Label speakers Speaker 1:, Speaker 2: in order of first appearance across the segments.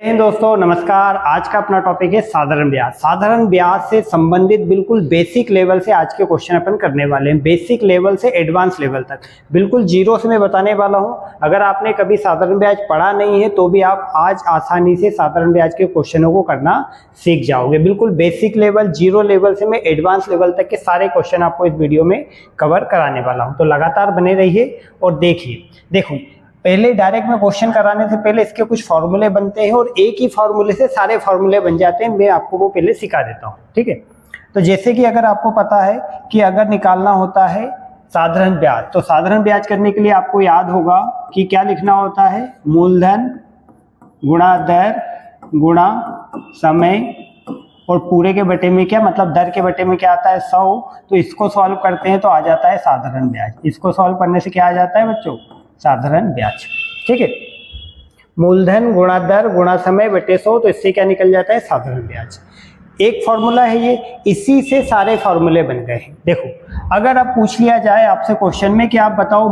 Speaker 1: दोस्तों नमस्कार। आज का अपना टॉपिक है साधारण ब्याज। साधारण ब्याज से संबंधित बिल्कुल बेसिक लेवल से आज के क्वेश्चन अपन करने वाले हैं, बेसिक लेवल से एडवांस लेवल तक, बिल्कुल जीरो से मैं बताने वाला हूं। अगर आपने कभी साधारण ब्याज पढ़ा नहीं है तो भी आप आज आसानी से साधारण ब्याज के क्वेश्चनों को करना सीख जाओगे। बिल्कुल बेसिक लेवल, जीरो लेवल से मैं एडवांस लेवल तक के सारे क्वेश्चन आपको इस वीडियो में कवर कराने वाला हूँ, तो लगातार बने रहिए और देखिए। देखो, पहले डायरेक्ट में क्वेश्चन कराने से पहले इसके कुछ फॉर्मूले बनते हैं और एक ही फॉर्मूले से सारे फॉर्मूले बन जाते हैं। मैं आपको वो पहले सिखा देता हूँ, ठीक है। तो जैसे कि अगर आपको पता है कि अगर निकालना होता है साधारण ब्याज, तो साधारण ब्याज करने के लिए आपको याद होगा कि क्या लिखना होता है, मूलधन गुणा दर गुणा समय, और पूरे के बटे में क्या, मतलब दर के बटे में क्या आता है, 100। तो इसको सॉल्व करते हैं तो आ जाता है साधारण ब्याज। इसको सॉल्व करने से क्या आ जाता है बच्चों, साधारण ब्याज, ठीक है। मूलधन गुणा दर गुणा समय बटे 100, तो इससे क्या निकल जाता है, साधारण ब्याज। एक फॉर्मूला है ये, इसी से सारे फॉर्मूले बन गए हैं। देखो, अगर अब पूछ लिया जाए आपसे क्वेश्चन में कि आप बताओ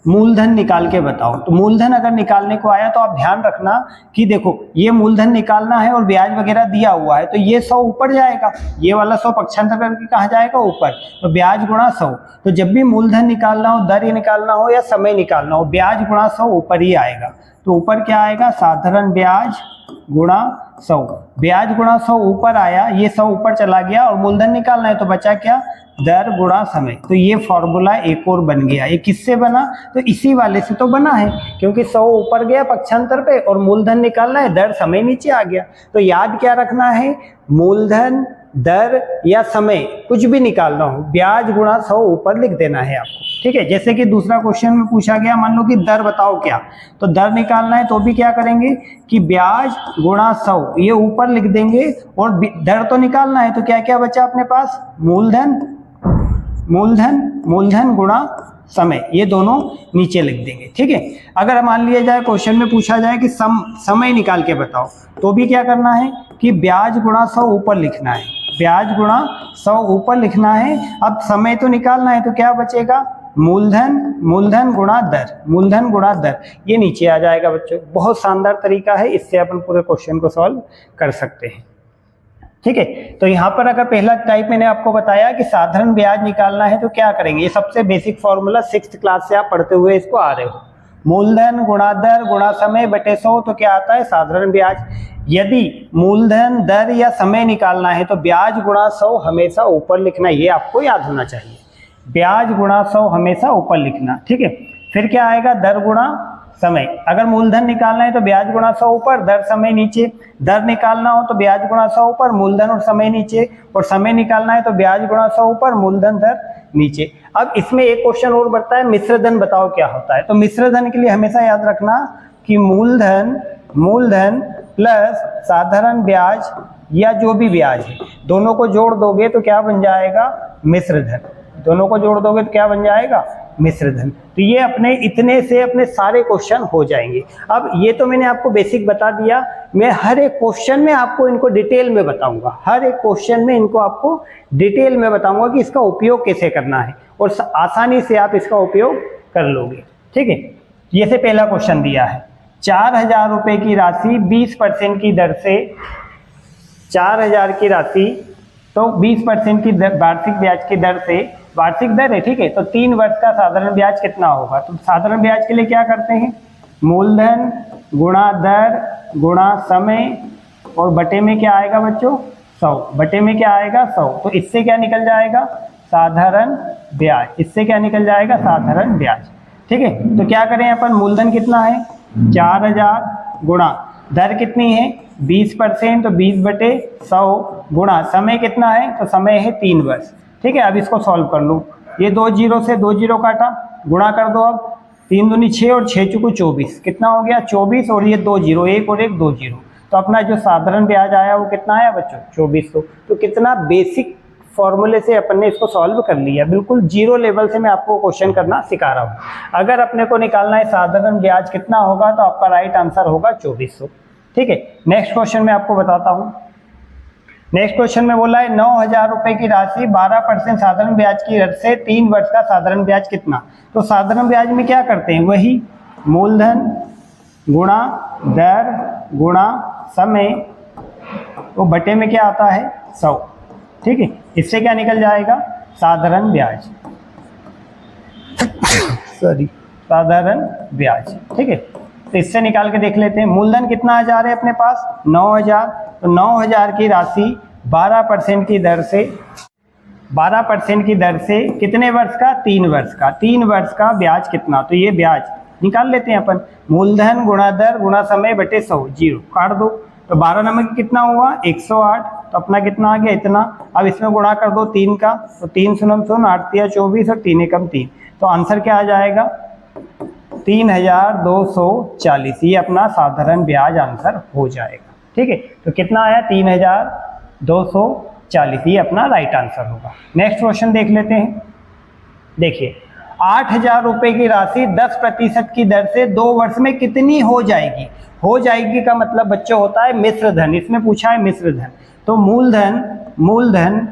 Speaker 1: मूलधन निकाल के बताओ, तो मूलधन अगर निकालने को आया तो आप ध्यान रखना कि देखो, ये मूलधन निकालना है और ब्याज वगैरह दिया हुआ है, तो ये 100 ऊपर जाएगा, ये वाला 100 पक्षांतर करके कहाँ जाएगा, ऊपर। तो ब्याज गुणा 100। तो जब भी मूलधन निकालना हो, दर निकालना हो या समय निकालना हो, ब्याज गुणा 100 ऊपर ही आएगा। तो ऊपर क्या आएगा, साधारण ब्याज गुणा 100। ब्याज गुणा 100 ऊपर आया, ये 100 ऊपर चला गया और मूलधन निकालना है तो बचा क्या, दर गुणा समय। तो ये फॉर्मूला एक और बन गया। ये किससे बना, तो इसी वाले से तो बना है, क्योंकि 100 ऊपर गया पक्षांतर पे और मूलधन निकालना है, दर समय नीचे आ गया। तो याद क्या रखना है, मूलधन दर या समय कुछ भी निकालना हो, ब्याज गुणा 100 ऊपर लिख देना है आपको, ठीक है। जैसे कि दूसरा क्वेश्चन में पूछा गया, मान लो कि दर बताओ क्या, तो दर निकालना है तो भी क्या करेंगे कि ब्याज गुणा 100 ये ऊपर लिख देंगे, और दर तो निकालना है तो क्या क्या बचा अपने पास, मूलधन गुणा समय, ये दोनों नीचे लिख देंगे, ठीक है। अगर मान लिया जाए क्वेश्चन में पूछा जाए कि समय निकाल के बताओ, तो भी क्या करना है कि ब्याज गुणा 100 ऊपर लिखना है, ब्याज गुणा 100 ऊपर लिखना है। अब समय तो निकालना है तो क्या बचेगा, मूलधन गुणा दर, ये नीचे आ जाएगा बच्चों। बहुत शानदार तरीका है, इससे अपन पूरे क्वेश्चन को सॉल्व कर सकते हैं, ठीक है। तो यहाँ पर अगर पहला टाइप मैंने आपको बताया कि साधारण ब्याज निकालना है तो क्या करेंगे, ये सबसे बेसिक फॉर्मूला 6th क्लास से आप पढ़ते हुए इसको आ रहे हो, मूलधन गुणा दर गुणा समय बटे 100, तो क्या आता है, साधारण ब्याज। यदि मूलधन दर या समय निकालना है तो ब्याज गुणा 100 हमेशा ऊपर लिखना, ये आपको याद होना चाहिए, ब्याज गुणा 100 हमेशा ऊपर लिखना, ठीक है। फिर क्या आएगा, दर गुणा समय। अगर मूलधन निकालना है तो ब्याज गुणा 100 ऊपर, दर समय नीचे। दर निकालना हो तो ब्याज गुणा 100 ऊपर, मूलधन और समय नीचे। और समय निकालना है तो ब्याज गुणा 100 ऊपर, मूलधन दर नीचे। अब इसमें एक क्वेश्चन और बढ़ता है, मिश्र धन बताओ क्या होता है। तो मिश्र धन के लिए हमेशा याद रखना कि मूलधन प्लस साधारण ब्याज या जो भी ब्याज है, दोनों को जोड़ दोगे तो क्या बन जाएगा, मिश्र धन। दोनों को जोड़ दोगे तो क्या बन जाएगा, मिश्र धन। तो ये अपने इतने से अपने सारे क्वेश्चन हो जाएंगे। अब ये तो मैंने आपको बेसिक बता दिया, मैं हर एक क्वेश्चन में आपको इनको डिटेल में बताऊंगा, हर एक क्वेश्चन में इनको आपको डिटेल में बताऊंगा कि इसका उपयोग कैसे करना है, और आसानी से आप इसका उपयोग कर लोगे, ठीक है। जैसे पहला क्वेश्चन दिया है, 4000 रुपये की राशि 20% की दर से, 4000 की राशि तो 20% की वार्षिक ब्याज की दर से, वार्षिक दर है, ठीक है। तो 3 वर्ष का साधारण ब्याज कितना होगा, तो साधारण ब्याज के लिए क्या करते हैं, मूलधन गुणा दर गुणा समय, और बटे में क्या आएगा बच्चों, 100, बटे में क्या आएगा 100। तो इससे क्या निकल जाएगा, साधारण ब्याज, इससे क्या निकल जाएगा, साधारण ब्याज, ठीक है। तो क्या करें अपन, मूलधन कितना है 4000 गुणा दर कितनी है 20%, तो 20 बटे 100 गुणा समय कितना है, तो समय है 3 वर्ष, ठीक है। अब इसको सॉल्व कर लो, ये 2 जीरो से 2 जीरो काटा, गुणा कर दो। अब 3 दूनी 6 और 6 चुको 24, कितना हो गया 24, और ये 2 जीरो, 1 और 1 2 जीरो। तो अपना जो साधारण ब्याज आया वो कितना आया बच्चों, 2400। तो कितना बेसिक फॉर्मूले से अपन ने इसको सॉल्व कर लिया, बिल्कुल जीरो लेवल से मैं आपको क्वेश्चन करना सिखा रहा हूँ। अगर अपने को निकालना है साधारण ब्याज कितना होगा, तो आपका राइट आंसर होगा 2400, ठीक है। नेक्स्ट क्वेश्चन में आपको बताता हूँ। नेक्स्ट क्वेश्चन में बोला है 9000 रुपए की राशि 12% साधारण ब्याज की दर से 3 वर्ष का साधारण ब्याज कितना। तो साधारण ब्याज में क्या करते हैं, वही मूलधन गुणा दर गुणा समय, वो बटे में क्या आता है 100। ठीक है, इससे क्या निकल जाएगा साधारण ब्याज, सॉरी साधारण ब्याज। ठीक है, तो इससे निकाल के देख लेते हैं। मूलधन कितना आ जा रहा है अपने पास 9000, तो 9000 की राशि 12% की दर से 12% की दर से कितने वर्ष का 3 वर्ष का 3 वर्ष का ब्याज कितना, तो ये ब्याज निकाल लेते हैं अपन। मूलधन गुणा दर गुणा समय बटे 100, जीरो काट दो, तो 12 नंबर कितना हुआ 108, तो अपना कितना आ गया इतना। अब इसमें गुणा कर दो 3 का, तो 3 सुनम सुन 8 या 24 और 3 एकम 3, तो आंसर क्या आ जाएगा 3240। ये अपना साधारण ब्याज आंसर हो जाएगा। ठीक है, तो कितना आया 3240, ये अपना राइट आंसर होगा। नेक्स्ट क्वेश्चन देख लेते हैं। देखिए 8000 रुपए की राशि 10% की दर से 2 वर्ष में कितनी हो जाएगी। हो जाएगी का मतलब बच्चों होता है मिश्र धन, इसमें पूछा है मिश्र धन। तो मूलधन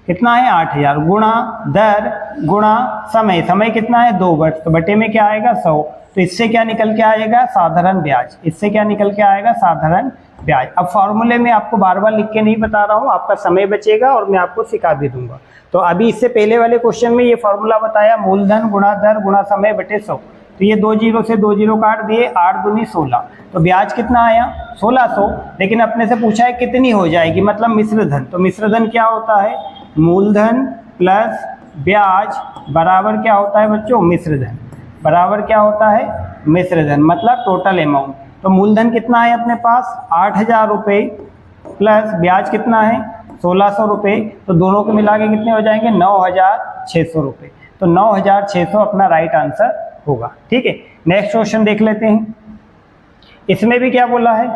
Speaker 1: कितना है 8000 गुणा दर गुणा समय, समय कितना है 2 वर्ष, तो बटे में क्या आएगा 100, तो इससे क्या निकल के आएगा साधारण ब्याज, इससे क्या निकल के आएगा साधारण ब्याज। अब फॉर्मूले में आपको बार बार लिख के नहीं बता रहा हूँ, आपका समय बचेगा और मैं आपको सिखा भी दूंगा। तो अभी इससे पहले वाले क्वेश्चन में ये फॉर्मूला बताया, मूलधन गुणा दर गुणा समय बटे 100, तो ये 2 जीरो से 2 जीरो काट दिए, 8 दूनी 16, तो ब्याज कितना आया 1600। लेकिन अपने से पूछा है कितनी हो जाएगी, मतलब मिश्र धन। तो मिश्र धन क्या होता है मूलधन प्लस ब्याज बराबर क्या होता है बच्चों मिश्र धन, बराबर क्या होता है मिश्र धन, मतलब टोटल अमाउंट। तो मूलधन कितना है अपने पास 8000 रुपये प्लस ब्याज कितना है 1600 रुपये, तो दोनों को मिला के कितने हो जाएंगे 9600 रुपये, तो 9600 अपना राइट आंसर होगा। ठीक है, नेक्स्ट क्वेश्चन देख लेते हैं। इसमें भी क्या बोला है,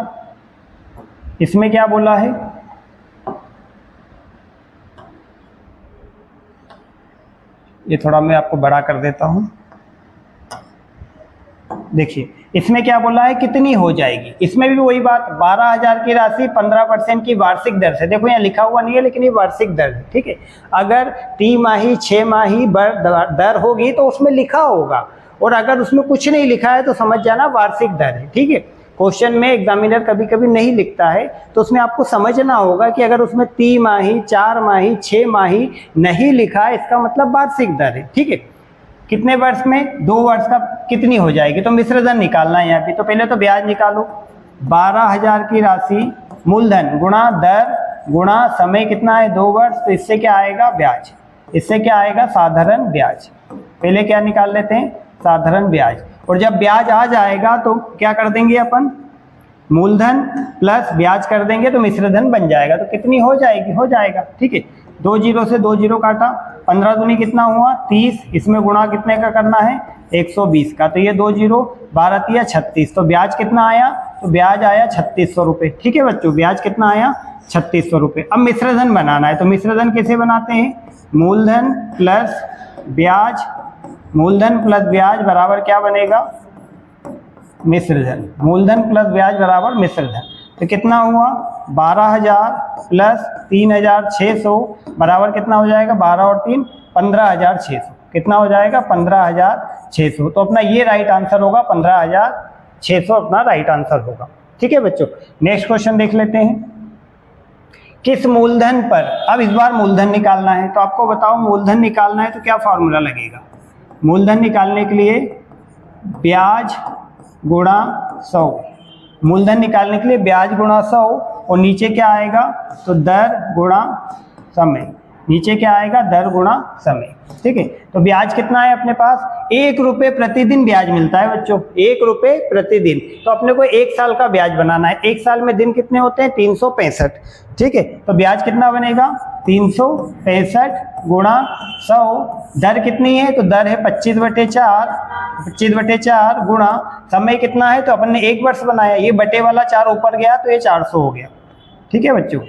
Speaker 1: इसमें क्या बोला है, ये थोड़ा मैं आपको बड़ा कर देता हूं। देखिए इसमें क्या बोला है कितनी हो जाएगी, इसमें भी वही बात 12000 की राशि 15% की वार्षिक दर से, देखो यहाँ लिखा हुआ नहीं है लेकिन ये वार्षिक दर है। ठीक है, अगर तिमाही 6 माही दर होगी तो उसमें लिखा होगा, और अगर उसमें कुछ नहीं लिखा है तो समझ जाना वार्षिक दर है। ठीक है, क्वेश्चन में एग्जामिनर कभी कभी नहीं लिखता है, तो उसमें आपको समझना होगा कि अगर उसमें 3 माही 4 माही 6 माही नहीं लिखा है, इसका मतलब वार्षिक दर है। ठीक है, कितने वर्ष में 2 वर्ष का कितनी हो जाएगी, तो मिश्र धन निकालना है यहाँ पे। तो पहले तो ब्याज निकालो, 12000 की राशि मूलधन गुणा दर गुणा समय कितना है 2 वर्ष, तो इससे क्या आएगा ब्याज, इससे क्या आएगा साधारण ब्याज। पहले क्या निकाल लेते हैं साधारण ब्याज, और जब ब्याज आ जाएगा तो क्या कर देंगे अपन मूलधन प्लस ब्याज कर देंगे तो मिश्र धन बन जाएगा। तो कितनी हो जाएगी, हो जाएगा। ठीक है, 2 जीरो से 2 जीरो काटा, 15 दूनी कितना हुआ 30, इसमें गुणा कितने का करना है 120 का, तो ये 2 जीरो 12 तिया 36, तो ब्याज कितना आया, तो ब्याज आया 3600 रुपये। ठीक है बच्चों, ब्याज कितना आया 3600 रुपये। अब मिश्र धन बनाना है, तो मिश्र धन कैसे बनाते हैं मूलधन प्लस ब्याज, मूलधन प्लस ब्याज बराबर क्या बनेगा मिश्र धन, मूलधन प्लस ब्याज बराबर मिश्र धन। तो कितना हुआ 12000 प्लस 3600 बराबर कितना हो जाएगा 12 और 3 15600, कितना हो जाएगा 15600। तो अपना ये राइट आंसर होगा 15600 अपना राइट आंसर होगा। ठीक है बच्चों, नेक्स्ट क्वेश्चन देख लेते हैं। किस मूलधन पर, अब इस बार मूलधन निकालना है, तो आपको बताओ मूलधन निकालना है तो क्या फॉर्मूला लगेगा। मूलधन निकालने के लिए ब्याज गुणा 100, मूलधन निकालने के लिए ब्याज गुणा 100, और नीचे क्या आएगा तो दर गुणा समय, नीचे क्या आएगा दर गुणा समय। ठीक है, तो ब्याज कितना है अपने पास 1 रुपये प्रतिदिन ब्याज मिलता है बच्चों, 1 रुपये प्रतिदिन। तो अपने को 1 साल का ब्याज बनाना है, 1 साल में दिन कितने होते हैं 365। ठीक है, तो ब्याज कितना बनेगा 365 गुणा 100, दर कितनी है तो दर है 25/4, 25/4 गुणा समय कितना है, तो अपन ने 1 वर्ष बनाया, ये बटे वाला 4 ऊपर गया तो ये 400 हो गया। ठीक है बच्चों,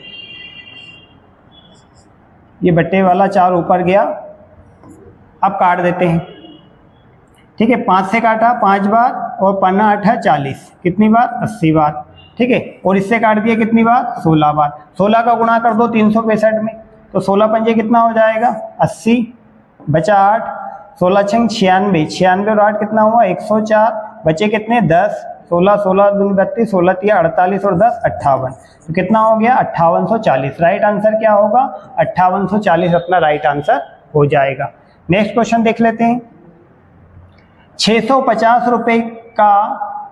Speaker 1: ये बट्टे वाला 4 ऊपर गया। अब काट देते हैं। ठीक है, 5 से काटा 5 बार, और पन्ना 8 40, कितनी बार 80 बार। ठीक है, और इससे काट दिया कितनी बार 16 बार। 16 का गुणा कर दो 365 में, तो 16 पंजे कितना हो जाएगा 80 बचा 8, 16 छंग 96, 96 और 8 कितना हुआ 104, बचे कितने 10, 16 16 दूनी 32, 16 तिया 48 और 10 58। तो कितना हो गया 5840। राइट आंसर क्या होगा 5840 अपना राइट आंसर हो जाएगा। नेक्स्ट क्वेश्चन देख लेते हैं। 650 रुपए का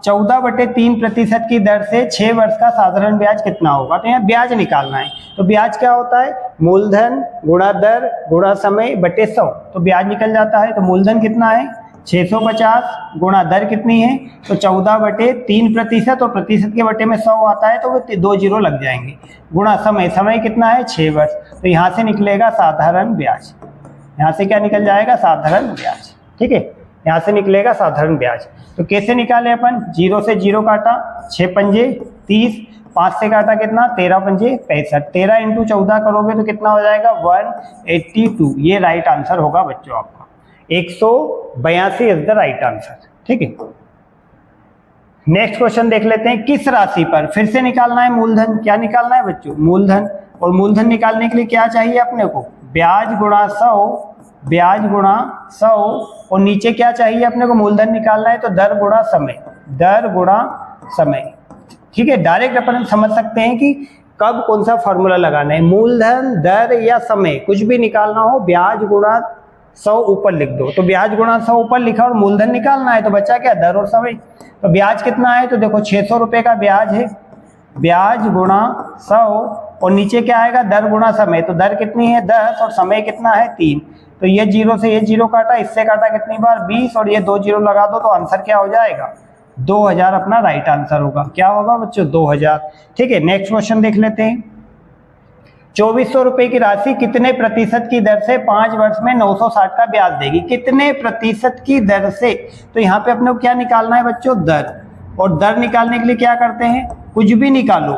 Speaker 1: 14/3% की दर से 6 वर्ष का साधारण ब्याज कितना होगा। तो यहाँ ब्याज निकालना है। तो ब्याज क्या होता है मूलधन गुणा दर गुणा समय बटे 100। तो ब्याज निकल जाता है। तो मूलधन कितना है 650 गुणा दर कितनी है तो 14/3% और प्रतिशत के बटे में 100 आता है तो वो 2 जीरो लग जाएंगे। गुणा समय, समय कितना है 6 वर्ष। तो यहाँ से निकलेगा साधारण ब्याज। यहाँ से क्या निकल जाएगा साधारण ब्याज। ठीक है, यहाँ से निकलेगा साधारण ब्याज। तो कैसे निकाले अपन 0 से 0 काटा 6 पंजे 30, 5 से काटा कितना 13 पंजे 65, 13 × 14 करोगे तो कितना हो जाएगा 182। ये राइट आंसर होगा बच्चों आपका 182 इज द राइट आंसर। ठीक है, नेक्स्ट क्वेश्चन देख लेते हैं। किस राशि पर फिर से निकालना है मूलधन। क्या निकालना है बच्चों मूलधन। और मूलधन निकालने के लिए क्या चाहिए अपने को ब्याज गुणा 100, ब्याज गुणा 100 और नीचे क्या चाहिए अपने को मूलधन निकालना है तो दर गुणा समय, दर गुणा समय। ठीक है, डायरेक्ट अपन समझ सकते हैं कि कब कौन सा फॉर्मूला लगाना है मूलधन दर या समय कुछ भी निकालना हो ब्याज गुणा 100 ऊपर लिख दो। तो ब्याज गुणा 100 ऊपर लिखा और मूलधन निकालना है तो बचा क्या दर और समय। तो ब्याज कितना है तो देखो 600 रुपए का ब्याज है, ब्याज गुणा 100 और नीचे क्या आएगा दर गुणा समय। तो दर कितनी है 10 और समय कितना है 3। तो ये 0 से ये 0 काटा, इससे काटा कितनी बार 20 और ये 2 जीरो लगा दो तो आंसर क्या हो जाएगा 2000 अपना राइट आंसर होगा। क्या होगा बच्चों 2000। ठीक है, नेक्स्ट क्वेश्चन देख लेते हैं। 2400 रुपए की राशि कितने प्रतिशत की दर से 5 वर्ष में 960 का ब्याज देगी। कितने प्रतिशत की दर से। तो यहाँ पे अपने को क्या निकालना है बच्चों दर। और दर निकालने के लिए क्या करते हैं कुछ भी निकालो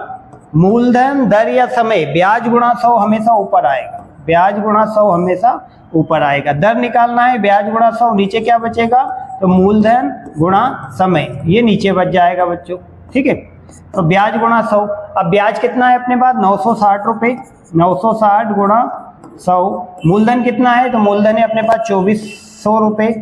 Speaker 1: मूलधन दर या समय। ब्याज गुणा 100 हमेशा ऊपर आएगा, ब्याज गुणा 100 हमेशा ऊपर आएगा। दर निकालना है ब्याज गुणा 100, नीचे क्या बचेगा तो मूलधन गुणा समय, ये नीचे बच जाएगा बच्चों। ठीक है, तो ब्याज गुणा 100। अब ब्याज कितना है अपने पास 960 रुपए, 960 गुणा 100। मूलधन कितना है तो मूलधन है अपने पास 2400 रुपए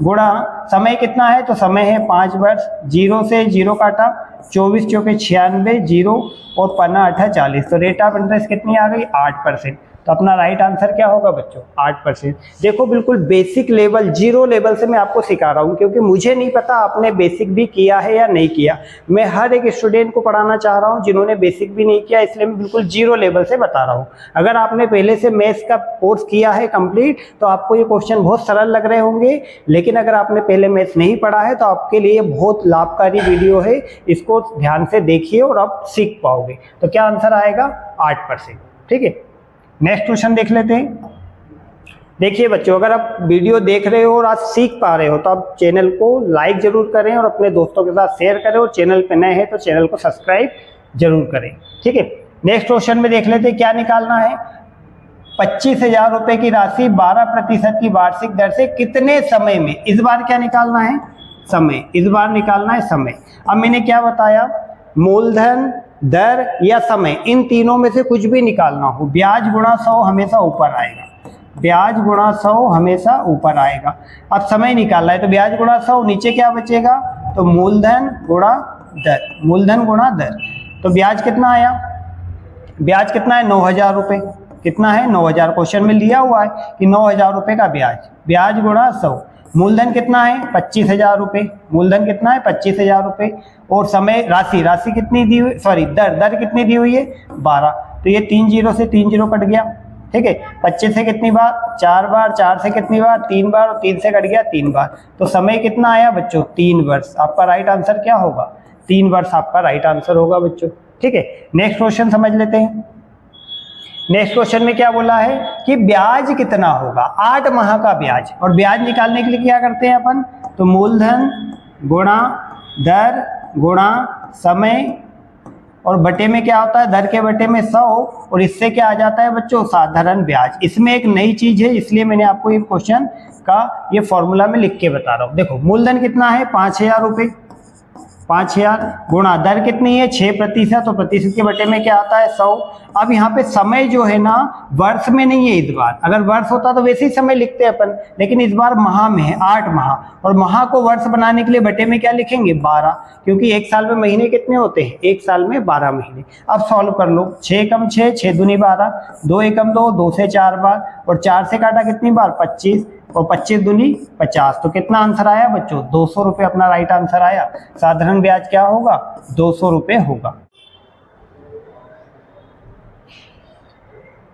Speaker 1: गुणा समय कितना है तो समय है 5 वर्ष। 0 से 0 काटा 24 चौके 96, 0 और 15 8 40। तो रेट ऑफ इंटरेस्ट कितनी आ गई 8%। तो अपना राइट आंसर क्या होगा बच्चों 8%। देखो बिल्कुल बेसिक लेवल, जीरो लेवल से मैं आपको सिखा रहा हूँ क्योंकि मुझे नहीं पता आपने बेसिक भी किया है या नहीं किया। मैं हर एक स्टूडेंट को पढ़ाना चाह रहा हूँ जिन्होंने बेसिक भी नहीं किया, इसलिए मैं बिल्कुल जीरो लेवल से बता रहा हूँ। अगर आपने पहले से मैथ्स का कोर्स किया है कंप्लीट तो आपको ये क्वेश्चन बहुत सरल लग रहे होंगे, लेकिन अगर आपने पहले मैथ्स नहीं पढ़ा है तो आपके लिए बहुत लाभकारी वीडियो है, इसको ध्यान से देखिए और आप सीख पाओगे। तो क्या आंसर आएगा 8%। ठीक है, नेक्स्ट क्वेश्चन देख लेते हैं। देखिए बच्चों, अगर आप वीडियो देख रहे हो और आज सीख पा रहे हो तो आप चैनल को लाइक जरूर करें और अपने दोस्तों के साथ शेयर करें और चैनल पे नए हैं तो चैनल को सब्सक्राइब जरूर करें। ठीक है, नेक्स्ट क्वेश्चन में देख लेते हैं क्या निकालना है। 25,000 रुपए की राशि 12% की वार्षिक दर से कितने समय में। इस बार क्या निकालना है समय, इस बार निकालना है समय। अब मैंने क्या बताया मूलधन दर या समय, इन तीनों में से कुछ भी निकालना हो। ब्याज गुणा 100 हमेशा ऊपर आएगा, ब्याज गुणा 100 हमेशा ऊपर आएगा। अब समय निकालना है तो ब्याज गुणा 100, नीचे क्या बचेगा तो मूलधन गुणा दर, मूलधन गुणा दर। तो ब्याज कितना आया, ब्याज कितना है 9000 रुपये। कितना है 9000, क्वेश्चन में लिया हुआ है कि 9000 रुपये का ब्याज, ब्याज गुणा 100। मूलधन कितना है 25,000 रुपये, मूलधन कितना है 25,000 रुपये। और समय राशि, राशि कितनी दी हुई, सॉरी दर, दर कितनी दी हुई है 12। तो ये 3 जीरो से 3 जीरो कट गया। ठीक है, 25 से कितनी बार 4 बार, 4 से कितनी बार 3 बार और 3 से कट गया 3 बार। तो समय कितना आया बच्चों 3 वर्ष। आपका राइट आंसर क्या होगा 3 वर्ष आपका राइट आंसर होगा बच्चों। ठीक है, नेक्स्ट क्वेश्चन समझ लेते हैं। नेक्स्ट क्वेश्चन में क्या बोला है कि ब्याज कितना होगा 8 माह का ब्याज। और ब्याज निकालने के लिए क्या करते हैं अपन तो मूलधन गुणा दर गुणा समय और बटे में क्या होता है दर के बटे में 100 और इससे क्या आ जाता है बच्चों साधारण ब्याज। इसमें एक नई चीज है इसलिए मैंने आपको ये क्वेश्चन का ये फॉर्मूला में लिख के बता रहा हूँ। देखो मूलधन कितना है 5000 रुपये, 5000 गुणा दर कितनी है 6%, तो प्रतिशत के बटे में क्या आता है 100। अब यहाँ पे समय जो है ना वर्ष में नहीं है इस बार, अगर वर्ष होता तो वैसे ही समय लिखते हैं अपन, लेकिन इस बार माह में है 8 माह, और माह को वर्ष बनाने के लिए बटे में क्या लिखेंगे 12, क्योंकि एक साल में महीने कितने होते हैं, एक साल में 12 महीने। अब सॉल्व कर लो, 6 कम 6, 6 दूनी 12, 2 एकम 2, 2 से 4 बार, और 4 से काटा कितनी बार 25, और 25 दूनी 50, तो कितना आंसर आया बच्चों 200 रुपये अपना राइट आंसर आया। साधारण ब्याज क्या होगा 200 रुपये होगा।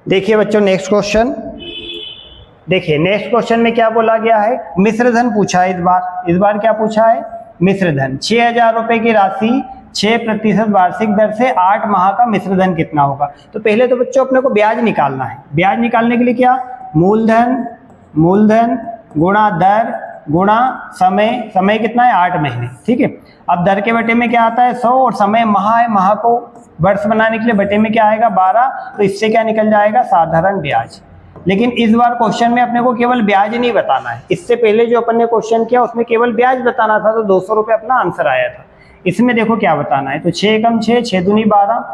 Speaker 1: देखिए बच्चों नेक्स्ट क्वेश्चन, देखिए नेक्स्ट क्वेश्चन में क्या बोला गया है, मिश्र धन पूछा है इस बार क्या पूछा है मिश्र धन। 6000 रुपए की राशि 6% वार्षिक दर से 8 माह का मिश्र धन कितना होगा। तो पहले तो बच्चों अपने को ब्याज निकालना है, ब्याज निकालने के लिए क्या मूलधन गुणा दर गुणा समय कितना है 8 महीने, ठीक है। अब दर के बटे में क्या आता है 100, और समय माह है, माह को वर्ष बनाने के लिए बटे में क्या आएगा 12, तो इससे क्या निकल जाएगा साधारण ब्याज। लेकिन इस बार क्वेश्चन में अपने को केवल ब्याज नहीं बताना है, इससे पहले जो अपन ने क्वेश्चन किया उसमें केवल ब्याज बताना था, तो 200 रुपये अपना आंसर आया था। इसमें देखो क्या बताना है, तो 6 कम 6, 6 दूनी 12,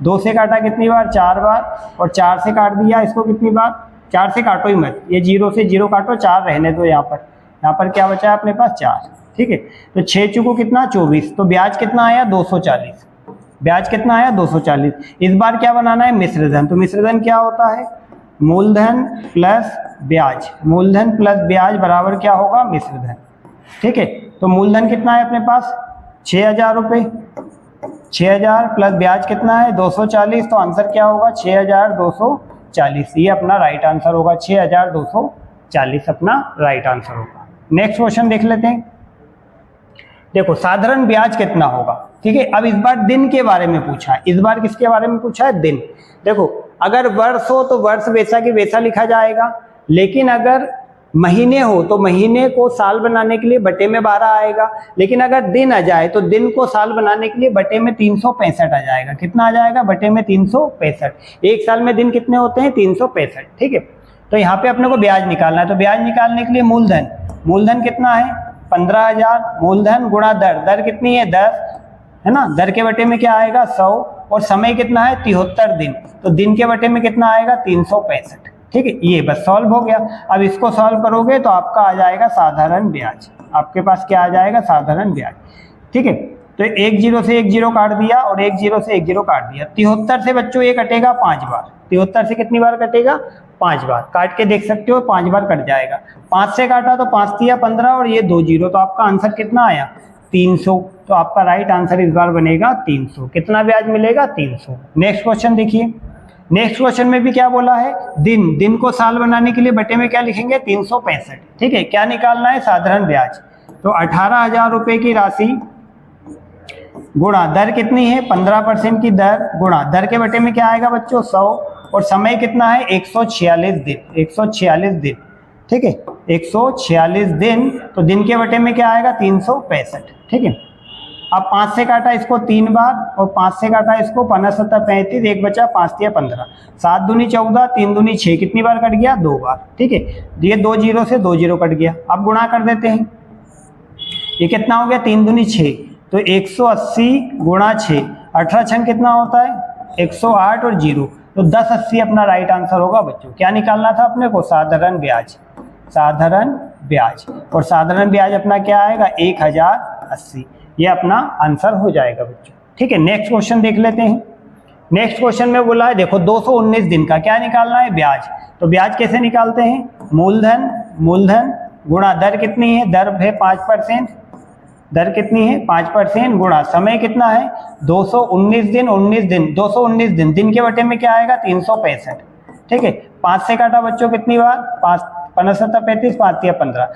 Speaker 1: 2 से काटा कितनी बार 4 बार, और 4 से काट दिया इसको कितनी बार, 4 से काटो ही मत, ये 0 से 0 काटो, 4 रहने दो यहाँ पर क्या बचा है अपने पास 4, ठीक है। तो 6 चुको कितना 24, तो ब्याज कितना आया 240, ब्याज कितना आया 240। इस बार क्या बनाना है मिश्र धन, तो मिश्र धन क्या होता है मूलधन प्लस ब्याज, मूलधन प्लस ब्याज बराबर क्या होगा मिश्र धन, ठीक है। तो मूलधन कितना है अपने पास 6000 रुपये, 6000 प्लस ब्याज कितना है 240, तो आंसर क्या होगा 6240, ये अपना राइट आंसर होगा, 6240 अपना राइट आंसर होगा। नेक्स्ट क्वेश्चन देख लेते हैं, देखो साधारण ब्याज कितना होगा, ठीक है। अब इस बार दिन के बारे में पूछा है, इस बार किसके बारे में पूछा है दिन। देखो अगर वर्ष हो तो वर्ष वैसा की वैसा लिखा जाएगा, लेकिन अगर महीने हो तो महीने को साल बनाने के लिए बटे में 12 आएगा, लेकिन अगर दिन आ जाए तो दिन को साल बनाने के लिए बटे में 365 आ जाएगा। कितना आ जाएगा बटे में 365, एक साल में दिन कितने होते हैं 365, ठीक है। तो यहाँ पे अपने को ब्याज निकालना है, तो ब्याज निकालने के लिए मूलधन कितना है 15000, मूलधन गुणा दर कितनी है 10 है ना, दर के बटे में क्या आएगा 100, और समय कितना है 73 दिन, तो दिन के बटे में कितना आएगा 365, ठीक है। ये बस सॉल्व हो गया। अब इसको सॉल्व करोगे तो आपका आ जाएगा साधारण ब्याज, आपके पास क्या आ जाएगा साधारण ब्याज, ठीक है। तो 1 0 से 1 0 काट दिया, और 1 0 से 1 0 काट दिया। 73 से बच्चों ये कटेगा 5 बार, 73 से कितनी बार कटेगा 5 बार, काट के देख सकते हो 5 बार कट जाएगा। 5 से काटा तो 5 तिया 15, और ये 2 0, तो आपका आंसर कितना आया 300, तो आपका राइट आंसर इस बार बनेगा 300। कितना ब्याज मिलेगा 300। नेक्स्ट क्वेश्चन देखिए, नेक्स्ट क्वेश्चन में भी क्या बोला है दिन को साल बनाने के लिए बटे में क्या लिखेंगे 365, ठीक है। क्या निकालना है साधारण ब्याज, तो 18000 रुपए की राशि गुणा दर कितनी है 15% की दर, गुणा दर के बटे में क्या आएगा बच्चों 100, और समय कितना है 146 दिन, 146 दिन, ठीक है 146 दिन, तो दिन के बटे में क्या आएगा 365, ठीक है। अब 5 से काटा इसको 3 बार, और 5 से काटा इसको 15 7 35, एक बचा 5 तिया 15, 7 दूनी 14, 3 दूनी 6, कितनी बार कट गया 2 बार, ठीक है। ये 2 0 से 2 0 कट गया। अब गुणा कर देते हैं, ये कितना हो गया 3 दूनी 6, तो 180 गुणा 6, 18 छन कितना होता है 108, और 0, तो 1080 अपना राइट आंसर होगा बच्चों। क्या निकालना था अपने को साधारण ब्याज, साधारण ब्याज, और साधारण ब्याज अपना क्या आएगा 1080, ये अपना आंसर हो जाएगा बच्चों, ठीक है। नेक्स्ट क्वेश्चन देख लेते हैं। नेक्स्ट क्वेश्चन में बोला है देखो 219 दिन का क्या निकालना है ब्याज, तो ब्याज कैसे निकालते हैं मूलधन गुणा दर कितनी है, दर है 5%, दर कितनी है 5%, गुणा समय कितना है 219 दिन, 219 दिन, दिन के बटे में क्या आएगा 365, ठीक है। 5 से काटा बच्चों कितनी बार 5 15 7 35, 5 तिया 15,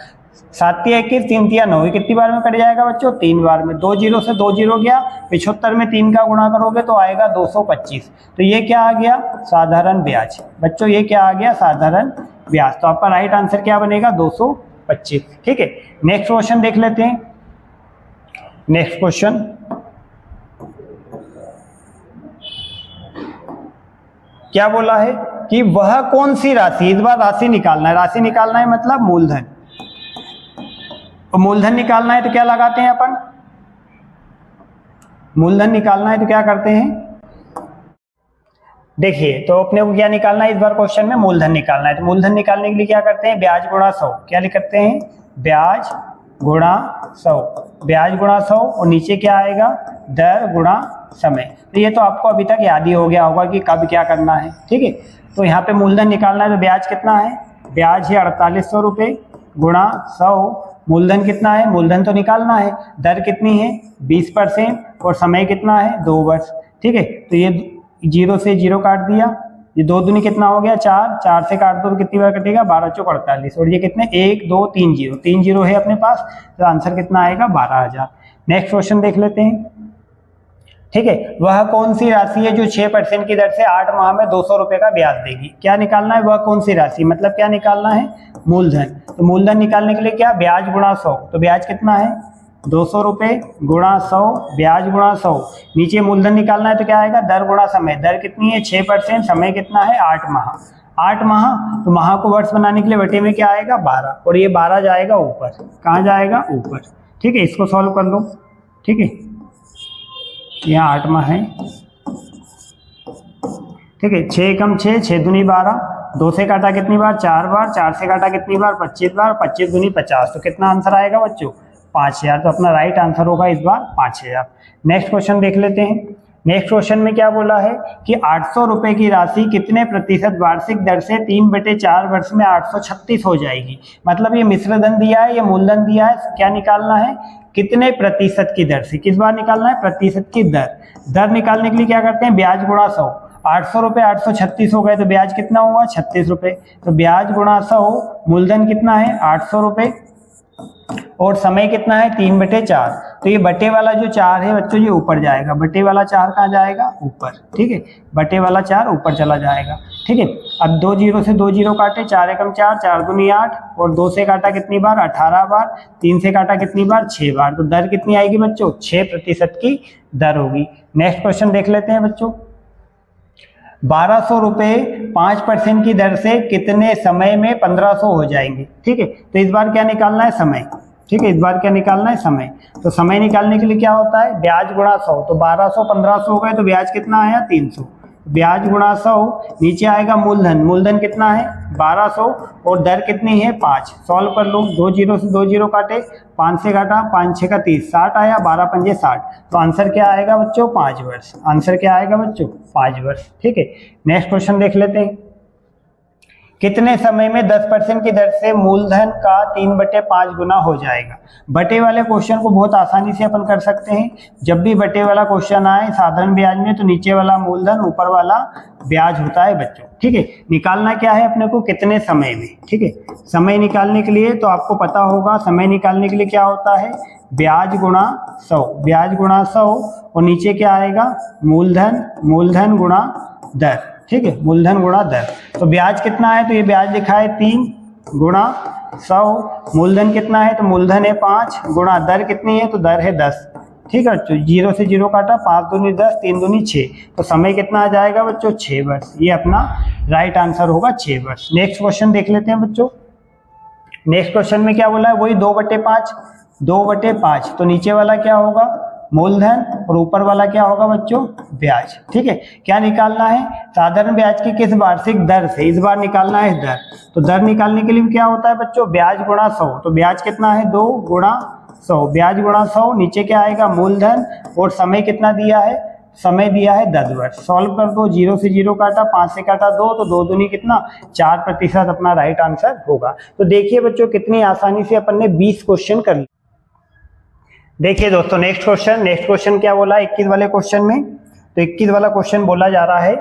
Speaker 1: 7 तिया 21, 3 तिया 9, कितनी बार में कट जाएगा बच्चों 3 बार में। 2 0 से 2 0 गया, 75 में 3 का गुणा करोगे तो आएगा 225, तो ये क्या आ गया साधारण ब्याज बच्चों, ये क्या आ गया साधारण ब्याज। तो आपका राइट आंसर क्या बनेगा 225, ठीक है। नेक्स्ट क्वेश्चन देख लेते हैं। नेक्स्ट क्वेश्चन, क्या बोला है कि वह कौन सी राशि, इस बार राशि निकालना है, राशि निकालना है मतलब मूलधन, तो मूलधन निकालना है तो क्या लगाते हैं अपन मूलधन निकालना है तो क्या करते हैं, देखिए तो अपने को क्या निकालना है, इस बार क्वेश्चन में मूलधन निकालना है। तो मूलधन निकालने के लिए क्या करते हैं, ब्याज गुणा 100, क्या लिख करते हैं, ब्याज गुणा 100, ब्याज गुणा 100, और नीचे क्या आएगा, दर गुणा समय। तो ये तो आपको अभी तक याद ही हो गया होगा कि कब क्या करना है, ठीक है। तो यहाँ पे मूलधन निकालना है तो ब्याज कितना है, ब्याज है 4800 रुपये गुणा 100, मूलधन कितना है, मूलधन तो निकालना है, दर कितनी है 20%, और समय कितना है 2 वर्ष, ठीक है। तो ये 0 से 0 काट दिया, ये 2 दूनी कितना हो गया 4, 4 से काट दो तो कितनी बार कटेगा 12 चौक 48, और ये कितने 1 2 3 0, 3 0 है अपने पास, तो आंसर कितना आएगा 12000। नेक्स्ट क्वेश्चन देख लेते हैं, ठीक है। वह कौन सी राशि है जो 6% की दर से 8 माह में 200 रुपए का ब्याज देगी, क्या निकालना है, वह कौन सी राशि, मतलब क्या निकालना है, मूलधन। तो मूलधन निकालने के लिए क्या, ब्याज गुणा 100, तो ब्याज कितना है 200 रुपये गुणा 100, ब्याज गुणा 100, नीचे मूलधन निकालना है तो क्या आएगा, दर गुणा समय, दर कितनी है 6%, समय कितना है 8 माह, 8 माह, तो माह को वर्ष बनाने के लिए बटे में क्या आएगा 12, और ये 12 जाएगा ऊपर, कहाँ जाएगा ऊपर, ठीक है। इसको सॉल्व कर लो, ठीक है, यहाँ 8 माह है, ठीक है। 6 कम 6, 6 दूनी 12, 2 से काटा कितनी बार 4 बार, 4 से काटा कितनी बार 25 बार, 25 दूनी 50, तो कितना आंसर आएगा बच्चों 5000। तो अपना राइट आंसर होगा इस बार 5000। नेक्स्ट क्वेश्चन देख लेते हैं। नेक्स्ट क्वेश्चन में क्या बोला है कि 800 रुपए की राशि कितने प्रतिशत वार्षिक दर से 3/4 वर्ष में 836 हो जाएगी, मतलब ये मिश्र धन दिया है, ये मूलधन दिया है, क्या निकालना है, कितने प्रतिशत की दर से, किस बार निकालना है, प्रतिशत की दर। दर निकालने के लिए क्या करते हैं, ब्याज गुणा 100, 800 रुपये 836 हो गए तो ब्याज कितना हुआ 36 रुपये, तो ब्याज गुणा 100, मूलधन कितना है 800 रुपये, और समय कितना है 3/4, तो ये बटे वाला जो 4 है बच्चों ये ऊपर जाएगा, बटे वाला 4 कहाँ जाएगा ऊपर, ठीक है, बटे वाला 4 ऊपर चला जाएगा, ठीक है। अब 2 0 से 2 0 काटे, 4 एकम 4, 4 दूनी 8, और 2 से काटा कितनी बार 18 बार, 3 से काटा कितनी बार 6 बार, तो दर कितनी आएगी बच्चों 6% की दर होगी। नेक्स्ट क्वेश्चन देख लेते हैं बच्चों। 1200 रुपये 5% की दर से कितने समय में 1500 हो जाएंगे, ठीक है। तो इस बार क्या निकालना है, समय, ठीक है, इस बार क्या निकालना है, समय। तो समय निकालने के लिए क्या होता है, ब्याज गुणा 100, तो 1200 1500 हो गए तो ब्याज कितना आया 300, ब्याज गुणा 100, नीचे आएगा मूलधन, मूलधन कितना है 1200, और दर कितनी है 5, सॉल्व कर लो, 2 0 से 2 0 काटे, 5 से काटा, 5 6 का 30, 60 आया, 12 पंजे 60, तो आंसर क्या आएगा बच्चों 5 वर्ष, आंसर क्या आएगा बच्चों 5 वर्ष, ठीक है। नेक्स्ट क्वेश्चन देख लेते हैं। कितने समय में 10% की दर से मूलधन का 3/5 गुना हो जाएगा। बटे वाले क्वेश्चन को बहुत आसानी से अपन कर सकते हैं, जब भी बटे वाला क्वेश्चन आए साधारण ब्याज में तो नीचे वाला मूलधन ऊपर वाला ब्याज होता है बच्चों, ठीक है। निकालना क्या है अपने को, कितने समय में, ठीक है। समय निकालने के लिए तो आपको पता होगा, समय निकालने के लिए क्या होता है, ब्याज गुणा 100, ब्याज गुणा 100, और नीचे क्या आएगा मूलधन, मूलधन गुणा दर, ठीक है, मूलधन गुणा दर। तो ब्याज कितना है, तो ये ब्याज लिखा है 3 गुणा 100, मूलधन कितना है, तो मूलधन है 5 गुणा दर कितनी है, तो दर है 10, ठीक है बच्चों। 0 से 0 काटा, 5 दूनी 10, 3 दूनी 6, तो समय कितना आ जाएगा बच्चों 6 वर्ष, ये अपना राइट आंसर होगा 6 वर्ष। नेक्स्ट क्वेश्चन देख लेते हैं बच्चों। नेक्स्ट क्वेश्चन में क्या बोला है, वही 2/5, 2/5, तो नीचे वाला क्या होगा मूलधन, और ऊपर वाला क्या होगा बच्चों ब्याज, ठीक है। क्या निकालना है, साधारण ब्याज की किस वार्षिक दर से, इस बार निकालना है दर। तो दर निकालने के लिए क्या होता है बच्चों, ब्याज गुणा 100, तो ब्याज कितना है 2 गुणा 100, ब्याज गुणा 100, नीचे क्या आएगा मूलधन, और समय कितना दिया है, समय दिया है 10 वर्ष, सॉल्व कर दो, 0 से 0 काटा, 5 से काटा 2, तो 2 दूनी कितना 4% अपना राइट आंसर होगा। तो देखिए बच्चों कितनी आसानी से अपन ने 20 क्वेश्चन कर लिए। देखिए दोस्तों नेक्स्ट क्वेश्चन क्या बोला 21 वाले क्वेश्चन में, तो 21 वाला क्वेश्चन बोला जा रहा है,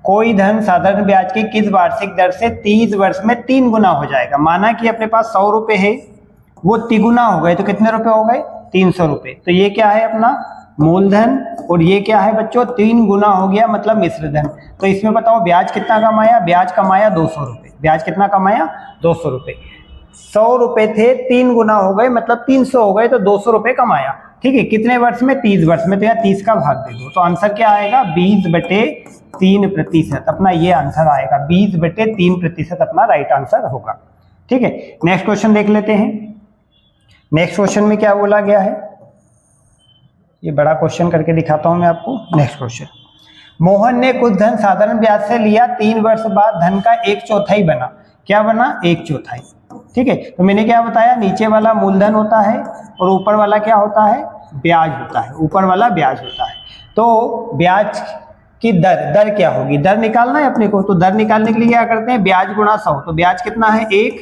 Speaker 1: कोई धन साधारण ब्याज की किस वार्षिक दर से 30 वर्ष में 3 गुना हो जाएगा। माना कि अपने पास 100 रुपए है, वो 3 गुना हो गए तो कितने रुपए हो गए 300 रुपए। तो ये क्या है अपना मूलधन, और ये क्या है बच्चों 3 गुना हो गया मतलब मिश्र धन। तो इसमें बताओ ब्याज कितना कमाया, ब्याज कमाया 200 रुपए, ब्याज कितना कमाया 200 रुपए। 100 रुपए थे 3 गुना हो गए मतलब 300 हो गए, तो 200 रुपए कमाया, ठीक है। कितने वर्ष में 30 वर्ष में, तो यहाँ 30 का भाग दे दो, तो आंसर क्या आएगा 20/3%, अपना ये आंसर आएगा 20/3% अपना राइट आंसर होगा, ठीक है। नेक्स्ट क्वेश्चन देख लेते हैं। नेक्स्ट क्वेश्चन में क्या बोला गया है, ये बड़ा क्वेश्चन करके दिखाता हूं मैं आपको। नेक्स्ट क्वेश्चन, मोहन ने कुछ धन साधारण ब्याज से लिया, 3 वर्ष बाद धन का 1/4 बना। क्या बना? 1/4। ठीक है, तो मैंने क्या बताया, नीचे वाला मूलधन होता है और ऊपर वाला क्या होता है? ब्याज होता है। ऊपर वाला ब्याज होता है। तो ब्याज की दर क्या होगी? दर निकालना है अपने को, तो दर निकालने के लिए क्या करते हैं? ब्याज गुणा 100। तो ब्याज कितना है? 1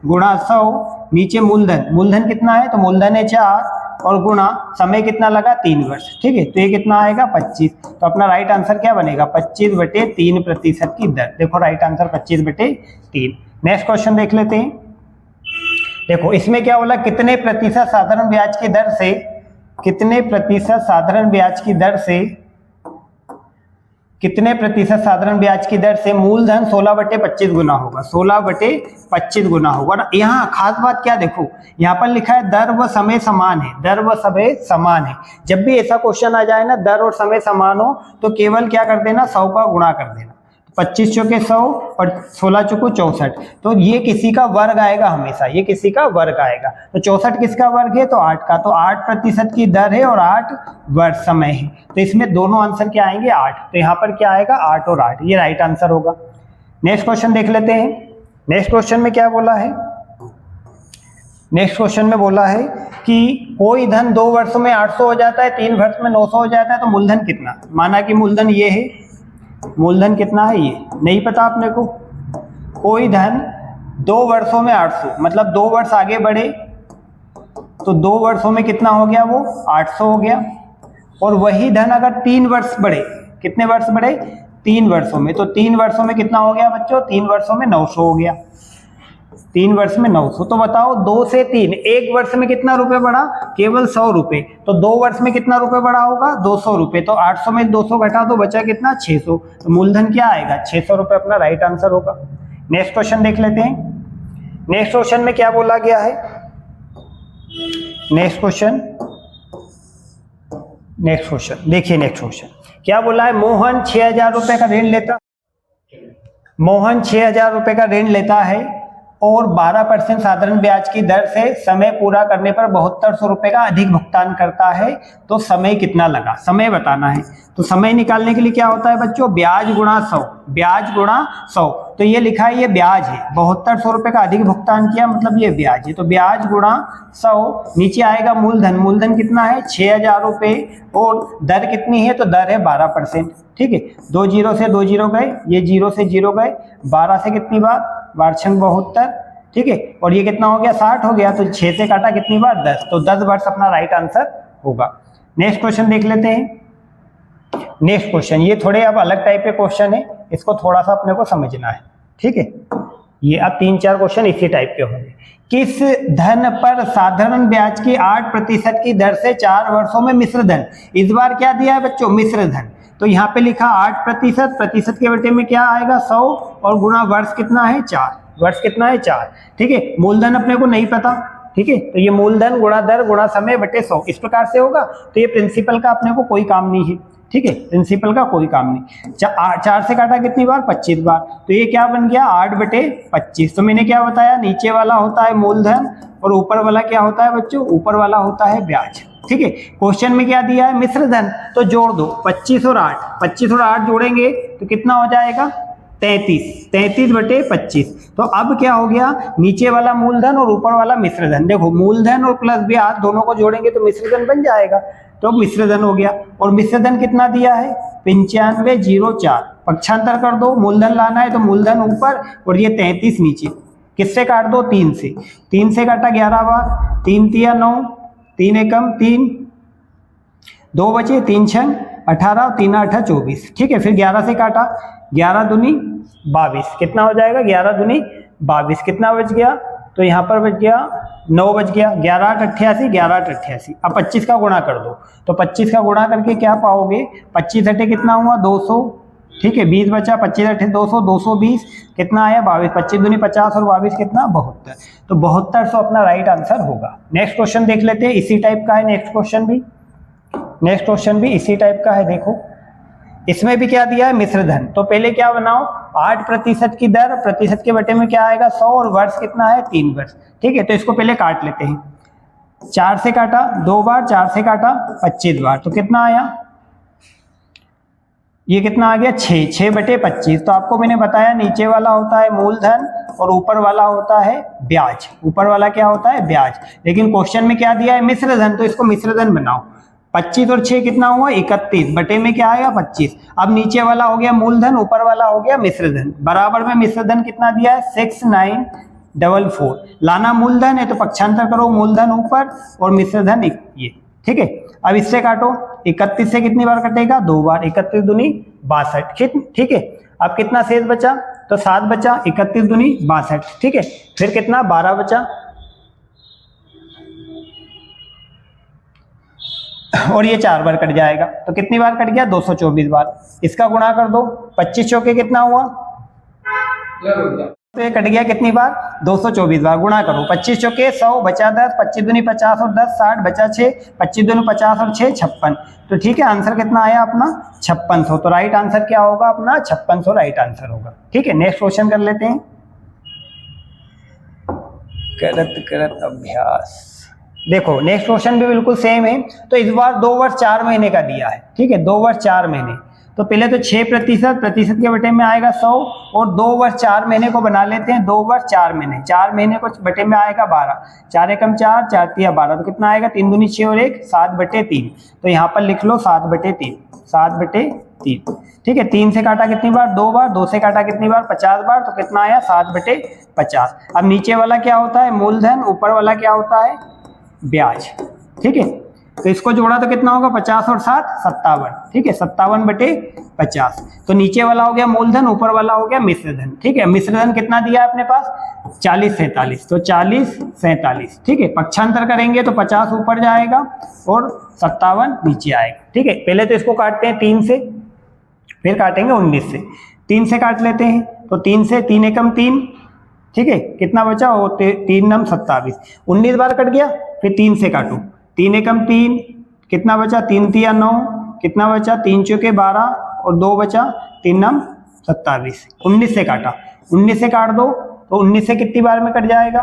Speaker 1: गुणा 100, नीचे मूलधन, मूलधन कितना है? तो मूलधन है 4 और गुणा समय कितना लगा? 3 वर्ष। ठीक है, तो ये कितना आएगा? 25। तो अपना राइट आंसर क्या बनेगा? 25/3% की दर। देखो राइट आंसर 25/3। नेक्स्ट क्वेश्चन देख लेते हैं। देखो इसमें क्या बोला, कितने प्रतिशत साधारण ब्याज की दर से, कितने प्रतिशत साधारण ब्याज की दर से, कितने प्रतिशत साधारण ब्याज की दर से मूलधन 16/25 गुना होगा? 16/25 गुना होगा ना। यहाँ खास बात क्या, देखो यहाँ पर लिखा है दर व समय समान है, दर व समय समान है। जब भी ऐसा क्वेश्चन आ जाए ना, दर और समय समान हो, तो केवल क्या कर देना? 100 का गुणा कर देना। 25 चौके 100 और 16 चौको 64। तो ये किसी का वर्ग आएगा हमेशा, ये किसी का वर्ग आएगा। तो 64 किसका वर्ग है? तो 8 का। तो 8% की दर है और 8 वर्ष समय है। तो इसमें दोनों आंसर क्या आएंगे? 8। तो यहाँ पर क्या आएगा? 8 और 8, ये राइट आंसर होगा। नेक्स्ट क्वेश्चन देख लेते हैं। नेक्स्ट क्वेश्चन में क्या बोला है? नेक्स्ट क्वेश्चन में बोला है कि कोई धन 2 वर्षों में 800 हो जाता है, 3 वर्ष में 900 हो जाता है, तो मूलधन कितना? माना कि मूलधन ये है, मूलधन कितना है? ये नहीं पता अपने को। कोई धन 2 वर्षों में 800, मतलब 2 वर्ष आगे बढ़े तो 2 वर्षों में कितना हो गया? वो 800 हो गया। और वही धन अगर 3 वर्ष बढ़े, कितने वर्ष बढ़े? 3 वर्षों में, तो 3 वर्षों में कितना हो गया बच्चों? 3 वर्षों में 900 हो गया। 3 वर्ष में 900। तो बताओ 2 से 3, 1 वर्ष में कितना रुपए बढ़ा? केवल 100 रुपए। तो 2 वर्ष में कितना रुपए बढ़ा होगा? 200 रुपए। तो 800 में 200 घटा तो बचा कितना? 600। तो मूलधन क्या आएगा? 600 रुपए अपना राइट आंसर होगा। नेक्स्ट क्वेश्चन देख लेते हैं। नेक्स्ट क्वेश्चन में क्या बोला गया है? नेक्स्ट क्वेश्चन देखिए। नेक्स्ट क्वेश्चन क्या बोला है? मोहन 6000 रुपए का ऋण लेता, मोहन 6000 रुपए का ऋण लेता है और 12% साधारण ब्याज की दर से समय पूरा करने पर 7200 रुपए का अधिक भुगतान करता है। तो समय कितना लगा? समय बताना है। तो समय निकालने के लिए क्या होता है बच्चों? ब्याज गुणा 100, ब्याज गुणा 100। तो ये लिखा है, ये ब्याज है, 7200 रुपए का अधिक भुगतान किया, मतलब ये ब्याज है। तो ब्याज गुणा 100, नीचे आएगा मूलधन, मूलधन कितना है? 6000 रुपए, और दर कितनी है? तो दर है 12%। ठीक है, 2 जीरो से 2 जीरो गए, ये 0 से 0 गए, 12 से कितनी बार? 12×72। ठीक है, और ये कितना हो गया? 60 हो गया। तो 6 से काटा कितनी बार? 10। तो 10 वर्ष अपना राइट आंसर होगा। नेक्स्ट क्वेश्चन देख लेते हैं। नेक्स्ट क्वेश्चन, ये थोड़े अब अलग टाइप के क्वेश्चन है, इसको थोड़ा सा अपने को समझना है। ठीक है, ये अब 3-4 क्वेश्चन इसी टाइप के होंगे। किस धन पर साधारण ब्याज की 8% की दर से 4 वर्षों में मिश्र धन, इस बार क्या दिया है बच्चों? मिश्र धन। तो यहाँ पे लिखा 8%, प्रतिशत के बटे में क्या आएगा? 100, और गुणा वर्ष कितना है? 4। वर्ष कितना है? 4। ठीक है, मूलधन अपने को नहीं पता। ठीक है, तो ये मूलधन गुणा दर गुणा समय बटे 100 इस प्रकार से होगा। तो ये प्रिंसिपल का अपने को कोई काम नहीं है। ठीक है, प्रिंसिपल का कोई काम नहीं। 4 से काटा कितनी बार? 25 बार। तो ये क्या बन गया? 8/25। तो मैंने क्या बताया? नीचे वाला होता है मूलधन और ऊपर वाला क्या होता है बच्चों? ऊपर वाला होता है ब्याज। ठीक है, क्वेश्चन में क्या दिया है? मिश्र धन। तो जोड़ दो, 25 और 8, 25 और 8 जोड़ेंगे तो कितना हो जाएगा? 33, 33/25। तो अब क्या हो गया? नीचे वाला मूलधन और ऊपर वाला मिश्र धन। देखो मूलधन और प्लस ब्याज दोनों को जोड़ेंगे तो मिश्र धन बन जाएगा। तो मिश्र धन हो गया। और मिश्र धन कितना दिया है? 9504। पक्षांतर कर दो, मूलधन लाना है तो मूलधन ऊपर और ये 33 नीचे। किससे काट दो? 3 से। 3 से काटा 11 बार, 3 तिया 9, 3 एकम 3, 2 बचे, 3 छंग 18, 3 8 24। ठीक है, फिर 11 से काटा, 11 दूनी 22। कितना हो जाएगा? 11 दूनी 22। कितना बच गया? तो यहाँ पर बच गया 9 बच गया। 11 8 88, 11 8 88। अब 25 का गुणा कर दो, तो 25 का गुणा करके क्या पाओगे? 25 अठे कितना हुआ? 200। ठीक है, 20 बचा, 25 अठे 200, 220 कितना आया? 22। 25 दूनी 50 और 22 कितना? 72। तो 7200 अपना राइट आंसर होगा। नेक्स्ट क्वेश्चन देख लेते हैं, इसी टाइप का है नेक्स्ट क्वेश्चन भी। नेक्स्ट क्वेश्चन भी इसी टाइप का है। देखो इसमें भी क्या दिया है? मिश्र धन। तो पहले क्या बनाओ? 8% की दर, प्रतिशत के बटे में क्या आएगा? 100, और वर्ष कितना है? 3 वर्ष। ठीक है, तो इसको पहले काट लेते हैं। 4 से काटा 2 बार, 4 से काटा 25 बार, तो कितना आया, ये कितना आ गया 6/25। तो आपको मैंने बताया नीचे वाला होता है मूलधन और ऊपर वाला होता है ब्याज। ऊपर वाला क्या होता है, ब्याज। लेकिन क्वेश्चन में क्या दिया है, मिश्र धन, तो इसको मिश्र धन बनाओ। 25 और 6 कितना हुआ, 31, बटे में क्या आएगा 25। अब नीचे वाला हो गया मूलधन, ऊपर वाला हो गया मिश्र धन। बराबर में मिश्र धन कितना दिया है 6944। लाना मूलधन है तो पक्षांतर करो, मूलधन ऊपर और मिश्र धन ये, ठीक है। अब इससे काटो, 31 से कितनी बार कटेगा, 2 बार, 31 दूनी 62, ठीक है। अब कितना शेष बचा, तो 7 बचा, 31 दूनी 62, ठीक है। फिर कितना 12 बचा, और ये 4 बार कट जाएगा, तो कितनी बार कट गया 224 बार। इसका गुणा कर दो, 25 चौके कितना हुआ, तो ये कट गया कितनी बार 224 बार। गुणा करो, 25 चौके 100 बचा 10, 25 दूनी 50 और 10 60 बचा 6, 25 दूनी 50 और 6 56। तो ठीक है, आंसर कितना आया अपना 5600। तो राइट आंसर क्या होगा अपना 5600 राइट आंसर होगा, ठीक है। नेक्स्ट क्वेश्चन कर लेते हैं। करत अभ्यास, देखो नेक्स्ट क्वेश्चन भी बिल्कुल सेम है। तो इस बार 2 वर्ष 4 महीने का दिया है, ठीक है, 2 वर्ष 4 महीने। तो पहले तो 6% प्रतिशत के बटे में आएगा 100, और 2 वर्ष 4 महीने को बना लेते हैं। 2 वर्ष 4 महीने, 4 महीने को बटे में आएगा 12, 4 एकम 4, 4 तिया 12, तो कितना आएगा 3 दूनी 6 और 1 7/3। तो यहाँ पर लिख लो 7/3, 7/3, ठीक है। 3 से काटा कितनी बार, 2 बार, 2 से काटा कितनी बार 50 बार, तो कितना आया 7/50। अब नीचे वाला क्या होता है मूलधन, ऊपर वाला क्या होता है ब्याज, ठीक है। तो इसको जोड़ा तो कितना होगा 50 और 7 57, ठीक है, 57/50। तो नीचे वाला हो गया मूलधन, ऊपर वाला हो गया मिश्रधन, ठीक है। मिश्रधन कितना दिया है अपने पास 40 47, तो 40 47, ठीक है। पक्षांतर करेंगे तो 50 ऊपर जाएगा और 57 नीचे आएगा, ठीक है। पहले तो इसको काटते हैं 3 से, फिर काटेंगे 19 से। 3 से काट लेते हैं, तो 3 से 3 एकम 3, ठीक है, कितना बचा वो 3 नम 27, 19 बार कट गया। फिर 3 से काटो, 3 एकम 3, कितना बचा 3 तिया 9, कितना बचा 3 चौके 12 और 2 बचा 3 नम 27। 19 से काटा, 19 से काट दो तो 19 से कितनी बार में कट जाएगा,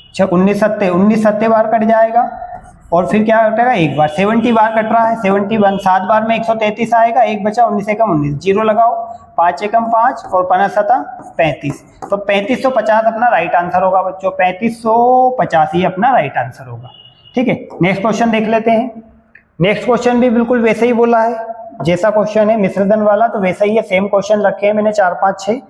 Speaker 1: अच्छा 19 सत्ते बार कट जाएगा। और फिर क्या कटेगा एक बार, 70 बार कट रहा है, 71, 7 बार में 133 आएगा, एक बचा 19 एकम 19, जीरो लगाओ, 5 एकम 5 और 5 7 35। तो 3550 अपना राइट आंसर होगा बच्चों, 3550 ही अपना राइट आंसर होगा, ठीक है। नेक्स्ट क्वेश्चन देख लेते हैं। नेक्स्ट क्वेश्चन भी बिल्कुल वैसे ही बोला है, जैसा क्वेश्चन है मिश्रधन वाला तो वैसा ही है, सेम क्वेश्चन रखे हैं मैंने 4 5 6,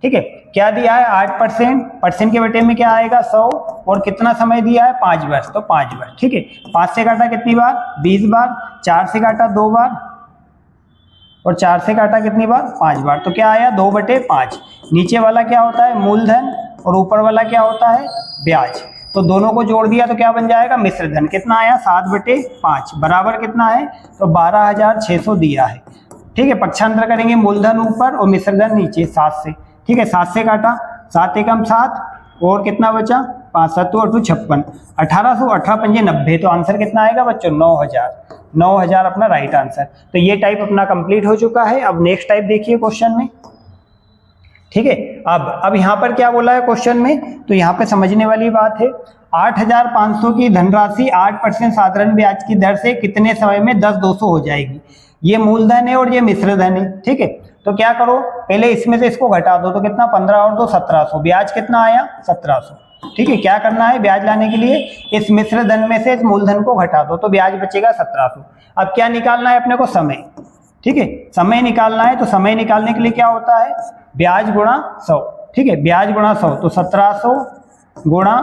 Speaker 1: ठीक है। क्या दिया है 8%, परसेंट के बटे में क्या आएगा 100, और कितना समय दिया है 5 वर्ष, तो 5 वर्ष, ठीक है। 5 से काटा कितनी बार 20 बार, 4 से काटा 2 बार और 4 से काटा कितनी बार 5 बार, तो क्या आया 2/5। नीचे वाला क्या होता है मूलधन और ऊपर वाला क्या होता है ब्याज, तो दोनों को जोड़ दिया तो क्या बन जाएगा मिश्रधन। कितना आया 7/5, बराबर कितना है तो 12600 दिया है, ठीक है। पक्षांतर करेंगे मूलधन ऊपर और मिश्रधन नीचे 7 से, ठीक है। 7 से काटा, 7 एकम 7 और कितना बचा 5 7 8 56, 1800, 18 पंजे 90, तो आंसर कितना आएगा बच्चों 9000 अपना राइट आंसर। तो ये टाइप अपना कंप्लीट हो चुका है। अब नेक्स्ट टाइप देखिए क्वेश्चन में, ठीक है। अब यहाँ पर क्या बोला है क्वेश्चन में, तो यहाँ पे समझने वाली बात है। 8500 की धनराशि 8% साधारण ब्याज की दर से कितने समय में 10,200 हो जाएगी। ये मूलधन है और ये मिश्रधन है, ठीक है। तो क्या करो पहले इसमें से इसको घटा दो, तो कितना 15 और 2 1700, ब्याज कितना आया 1700, ठीक है। क्या करना है ब्याज लाने के लिए, इस मिश्रधन में से इस मूलधन को घटा दो तो ब्याज बचेगा 1700। अब क्या निकालना है अपने को समय, ठीक है, समय निकालना है। तो समय निकालने के लिए क्या होता है ब्याज गुणा 100, ठीक है, ब्याज गुणा 100, तो 1700 गुणा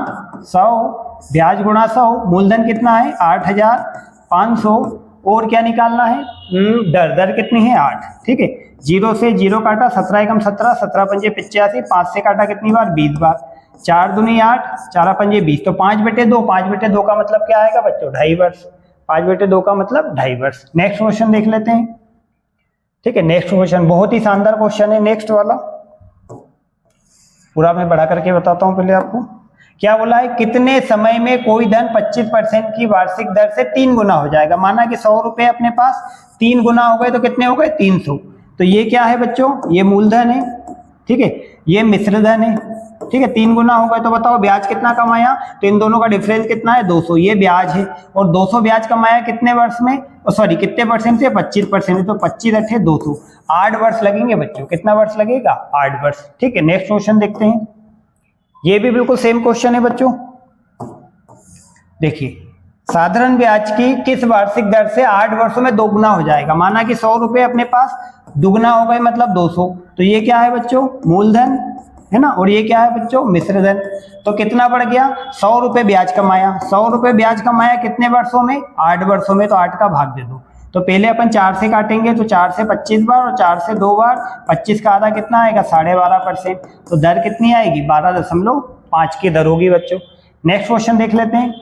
Speaker 1: 100, ब्याज गुणा 100, मूलधन कितना है 8500, और क्या निकालना है दर कितनी है 8, ठीक है। 0 से 0 काटा, 17 एकम 17, 17 पंजे 85, 5 से काटा कितनी बार 20 बार, 4 दूनी 8, 4 पंजे 20, तो 5/2, 5/2 का मतलब क्या आएगा बच्चों 2.5 वर्ष, 5/2 का मतलब 2.5 वर्ष। नेक्स्ट क्वेश्चन देख लेते हैं, ठीक है। नेक्स्ट क्वेश्चन बहुत ही शानदार क्वेश्चन है, नेक्स्ट वाला पूरा मैं बढ़ा करके बताता हूं पहले आपको। क्या बोला है कितने समय में कोई धन 25% की वार्षिक दर से 3 गुना हो जाएगा। माना कि 100 रुपए अपने पास 3 गुना हो गए तो कितने हो गए 300। तो ये क्या है बच्चों, ये मूलधन है, ठीक है, ये मिश्रधन है, ठीक है 3 गुना हो गए तो बताओ ब्याज कितना कमाया, तो इन दोनों का डिफरेंस कितना है 200, ये ब्याज है, और 200 ब्याज कमाया कितने वर्ष में, सॉरी कितने परसेंट से, 25%, तो 25 अठे 200, 8 वर्ष लगेंगे बच्चों, कितना वर्ष लगेगा 8 वर्ष। ठीक है नेक्स्ट क्वेश्चन देखते हैं, ये भी बिल्कुल सेम क्वेश्चन है बच्चों। देखिए साधारण ब्याज की किस वार्षिक दर से 8 वर्षों में दोगुना हो जाएगा, माना कि 100 रुपए अपने पास दुगुना हो गए मतलब 200, तो ये क्या है बच्चों मूलधन है ना, और ये क्या है बच्चों मिश्र धन। तो कितना बढ़ गया 100 रुपए ब्याज कमाया, 100 रुपए ब्याज कमाया कितने वर्षों में 8 वर्षों में, तो 8 का भाग दे दो, तो पहले अपन 4 से काटेंगे, तो 4 से 25 बार और 4 से 2 बार, 25 का आधा कितना आएगा 12.5%, तो दर कितनी आएगी 12.5 की दर होगी बच्चों। नेक्स्ट क्वेश्चन देख लेते हैं।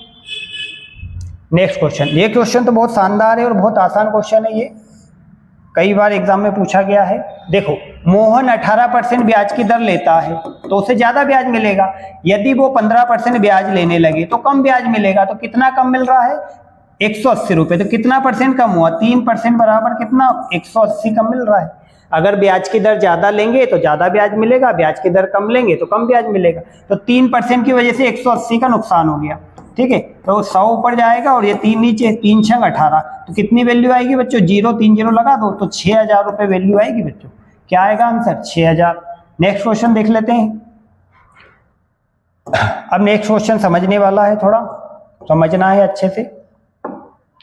Speaker 1: नेक्स्ट क्वेश्चन, ये क्वेश्चन तो बहुत शानदार है और बहुत आसान क्वेश्चन है, ये कई बार एग्जाम में पूछा गया है। देखो मोहन 18% ब्याज की दर लेता है तो उसे ज्यादा ब्याज मिलेगा, यदि वो 15% ब्याज लेने लगे तो कम ब्याज मिलेगा, तो कितना कम मिल रहा है 180 रुपए, तो कितना परसेंट कम हुआ 3% बराबर कितना 180 कम मिल रहा है। अगर ब्याज की दर ज्यादा लेंगे तो ज्यादा ब्याज मिलेगा, ब्याज की दर कम लेंगे तो कम ब्याज मिलेगा, तो 3% की वजह से 180 का नुकसान हो गया। ठीक है तो 100 ऊपर जाएगा और ये 3 नीचे, 3 छंग 18, तो कितनी वैल्यू आएगी बच्चों 0 3 0 लगा दो तो 6000 रुपए वैल्यू आएगी बच्चों। क्या आएगा आंसर 6000। नेक्स्ट क्वेश्चन देख लेते हैं। अब नेक्स्ट क्वेश्चन समझने वाला है, थोड़ा समझना है अच्छे से।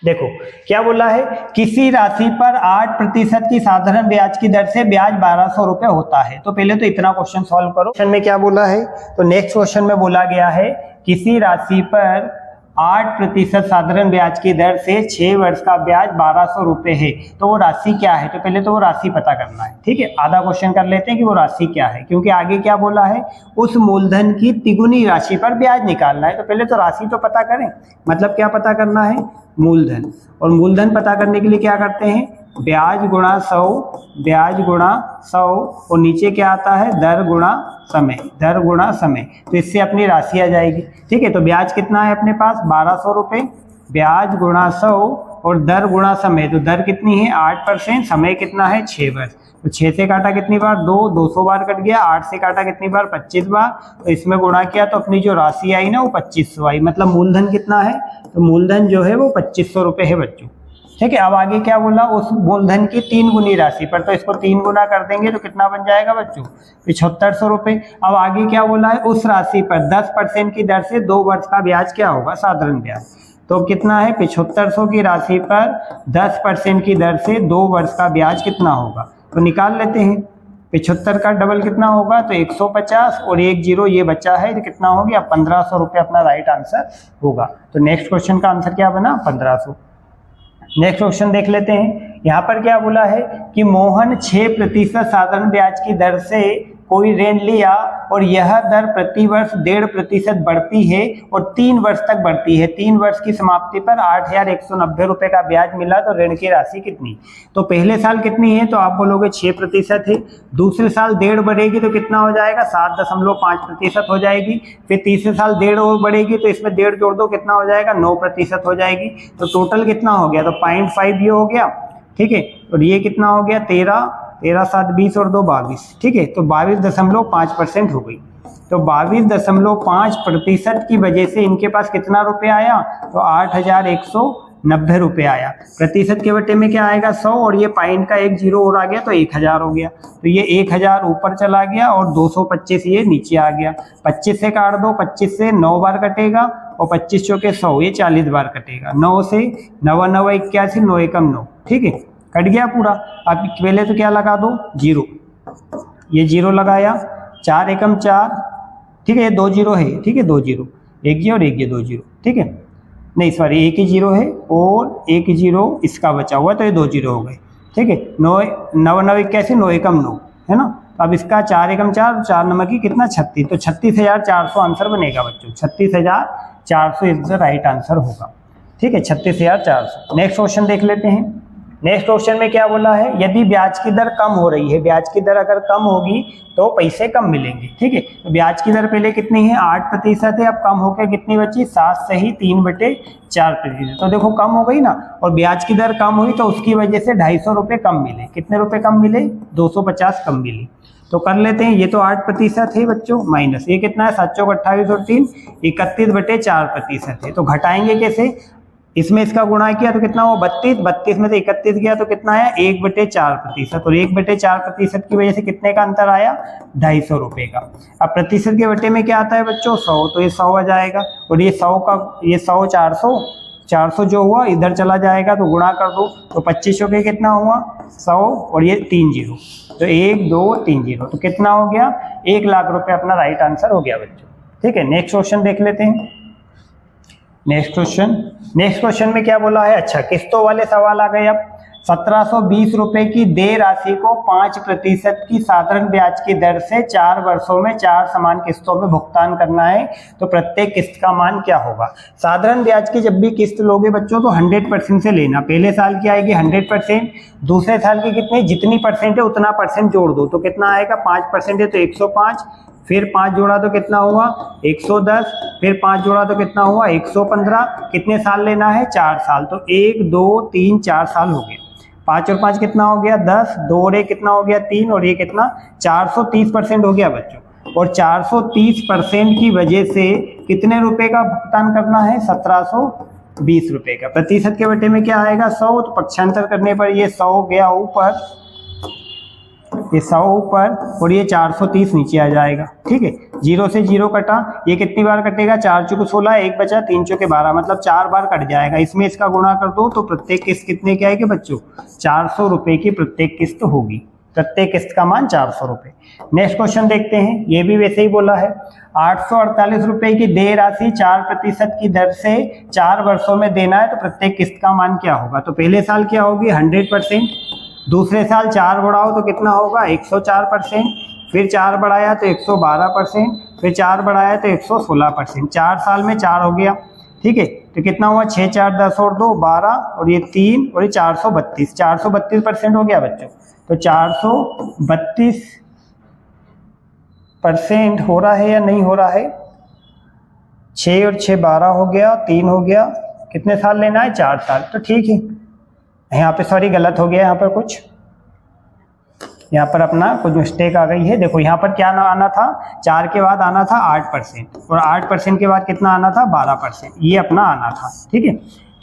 Speaker 1: देखो क्या बोला है, किसी राशि पर 8% की साधारण ब्याज की दर से ब्याज 1200 रुपए होता है। तो पहले तो इतना क्वेश्चन सॉल्व करो। क्वेश्चन में क्या बोला है, तो नेक्स्ट क्वेश्चन में बोला गया है किसी राशि पर 8% साधारण ब्याज की दर से 6 वर्ष का ब्याज 1200 रुपए है, तो वो राशि क्या है, तो पहले तो वो राशि पता करना है। ठीक है आधा क्वेश्चन कर लेते हैं कि वो राशि क्या है, क्योंकि आगे क्या बोला है उस मूलधन की तिगुनी राशि पर ब्याज निकालना है, तो पहले तो राशि तो पता करें। मतलब क्या पता करना है मूलधन, और मूलधन पता करने के लिए क्या करते हैं ब्याज गुणा 100, ब्याज गुणा 100, और नीचे क्या आता है दर गुणा समय, दर गुणा समय, तो इससे अपनी राशि आ जाएगी। ठीक है तो ब्याज कितना है अपने पास 1200 रुपए, ब्याज गुणा 100 और दर गुणा समय, तो दर कितनी है 8%, समय कितना है 6 वर्ष, तो 6 से काटा कितनी बार 200 बार कट गया, 8 से काटा कितनी बार 25 बार, तो इसमें गुणा किया तो अपनी जो राशि आई ना वो 2500 आई। मतलब मूलधन कितना है, तो मूलधन जो है वो 2500 रुपए है बच्चों। ठीक है अब आगे क्या बोला उस मूलधन की 3 गुनी राशि पर, तो इसको 3 गुना कर देंगे तो कितना बन जाएगा बच्चों 7500 रुपए। अब आगे क्या बोला है उस राशि पर 10% की दर से 2 वर्ष का ब्याज क्या होगा साधारण ब्याज, तो कितना है 7500 की राशि पर 10% की दर से 2 वर्ष का ब्याज कितना होगा, तो निकाल लेते हैं। 75 का डबल कितना होगा, तो 150 और 1 0 ये बचा है, तो कितना हो गया 1500 रुपये अपना राइट आंसर होगा। तो नेक्स्ट क्वेश्चन का आंसर क्या बना 1500। नेक्स्ट क्वेश्चन देख लेते हैं। यहाँ पर क्या बोला है कि मोहन 6% साधारण ब्याज की दर से कोई ऋण लिया और यह दर प्रति वर्ष 1.5% बढ़ती है और 3 वर्ष तक बढ़ती है। 3 वर्ष की समाप्ति पर 8190 रुपए का ब्याज मिला, तो ऋण की राशि कितनी, तो पहले साल कितनी है, तो आप बोलोगे 6% है, दूसरे साल 1.5 बढ़ेगी तो कितना हो जाएगा 7.5% हो जाएगी, फिर तीसरे साल 1.5 और बढ़ेगी तो इसमें 1.5 जोड़ दो कितना हो जाएगा 9% हो जाएगी, तो टोटल कितना हो गया, तो 0.5 ये हो गया। ठीक है और ये कितना हो गया 13 7 20 और 2 22। ठीक है तो 22.5% हो गई। तो 22.5% की वजह से इनके पास कितना रुपए आया, तो 8190 रुपए आया। प्रतिशत के बटे में क्या आएगा 100 और ये पॉइंट का 1 0 और आ गया तो 1000 हो गया, तो ये 1000 ऊपर चला गया और 225 ये नीचे आ गया। 25 से काट दो, 25 से 9 बार कटेगा और 25 चौके 100 ये 40 बार कटेगा। 9 से 9 9 81 9 एकम 9। ठीक है कट गया पूरा। अब पहले तो क्या लगा दो 0, ये 0 लगाया, 4 एकम 4। ठीक है ये 2 0 है, ठीक है 2 0, एक ये और एक ये 2 0। ठीक है नहीं सॉरी एक ही 0 है और एक 0 इसका बचा हुआ, तो ये 2 0 हो गए। ठीक है 9 9 81 9 एकम 9 है ना। अब इसका 4 एकम 4, 4 नंबर की कितना 36, तो 36400 आंसर बनेगा बच्चों। 36400 इसका राइट आंसर होगा। ठीक है 36400। नेक्स्ट क्वेश्चन देख लेते हैं। नेक्स्ट क्वेश्चन में क्या बोला है, यदि ब्याज की दर कम हो रही है, ब्याज की दर अगर कम होगी तो पैसे कम मिलेंगे, ठीक है। तो ब्याज की दर पहले कितनी है 8% है, अब कम होकर कितनी बची 7 से ही 3/4%। तो देखो कम हो गई ना, और ब्याज की दर कम हुई तो उसकी वजह से 250 रुपये कम मिले। कितने रुपए कम मिले 250 कम मिली। तो कर लेते हैं, ये तो 8% है बच्चों, माइनस ये कितना है 7 चौक 28 और 3 31/4% है। तो घटाएंगे कैसे, इसमें इसका गुणा किया तो कितना हुआ 32, 32 में से 31 गया तो कितना आया 1/4%। और 1/4% की वजह से कितने का अंतर आया 250 रुपये का। अब प्रतिशत के बटे में क्या आता है बच्चों 100, तो ये 100 आ जाएगा, और ये 100 का ये 100 400 जो हुआ इधर चला जाएगा तो गुणा कर दो, तो 25 के कितना हुआ 100 और ये 3 जीरो, तो 1 2 3 जीरो, तो कितना हो गया 1 लाख रुपए अपना राइट आंसर हो गया बच्चों, ठीक है। नेक्स्ट क्वेश्चन देख लेते हैं। नेक्स्ट क्वेश्चन में क्या बोला है, अच्छा किस्तों वाले सवाल आ गए। अब 1720 रुपए की देय राशि को 5% की साधारण ब्याज की दर से 4 वर्षों में 4 समान किस्तों में भुगतान करना है, तो प्रत्येक किस्त का मान क्या होगा। साधारण ब्याज की जब भी किस्त लोगे बच्चों तो 100% से लेना। पहले साल की आएगी 100%, दूसरे साल की कितनी जितनी परसेंट है उतना परसेंट जोड़ दो, तो कितना आएगा 5% है तो 105, फिर 5 जोड़ा तो कितना हुआ 110, फिर 5 जोड़ा तो कितना हुआ 115। कितने साल लेना है 4 साल, तो 1 2 3 4 साल हो गए। 5 और 5 कितना हो गया 10, 2 और 1 कितना हो गया 3, और ये कितना 430% हो गया बच्चों। और 430% की वजह से कितने रुपए का भुगतान करना है 1720 रुपए का। प्रतिशत के बटे में क्या आएगा 100, तो पक्षांतर करने पर ये 100 गया ऊपर, ये 100 ऊपर और ये 430 नीचे आ जाएगा, ठीक है। 0 से 0 कटा, ये कितनी बार कटेगा 4 चौके 16, 1 बचा 3 चौके 12, मतलब 4 बार कट जाएगा। इसमें इसका गुणा कर दो तो प्रत्येक किस्त कितने की आएगी बच्चों 400 रुपए की प्रत्येक किस्त होगी। प्रत्येक किस्त का मान 400 रुपए। नेक्स्ट क्वेश्चन देखते हैं, ये भी वैसे ही बोला है। 848 रुपए की देय राशि 4% की दर से 4 वर्षों में देना है, तो प्रत्येक किस्त का मान क्या होगा। तो पहले साल क्या होगी 100%, दूसरे साल 4 बढ़ाओ तो कितना होगा 104%, फिर 4 बढ़ाया तो 112%, फिर 4 बढ़ाया तो 116%। 4 साल में 4 हो गया, ठीक है। तो कितना हुआ 6 4 10 और 2 12, और ये 3 और ये 432% हो गया बच्चों। तो 432% हो रहा है या नहीं हो रहा है। 6 और 6 12 हो गया, 3 हो गया, कितने साल लेना है 4 साल, तो ठीक है। यहाँ पे सॉरी गलत हो गया, यहाँ पर कुछ यहाँ पर अपना कुछ मिस्टेक आ गई है। देखो यहाँ पर क्या आना था 4 के बाद आना था 8%, और 8% के बाद कितना आना था 12%, ये अपना आना था, ठीक है।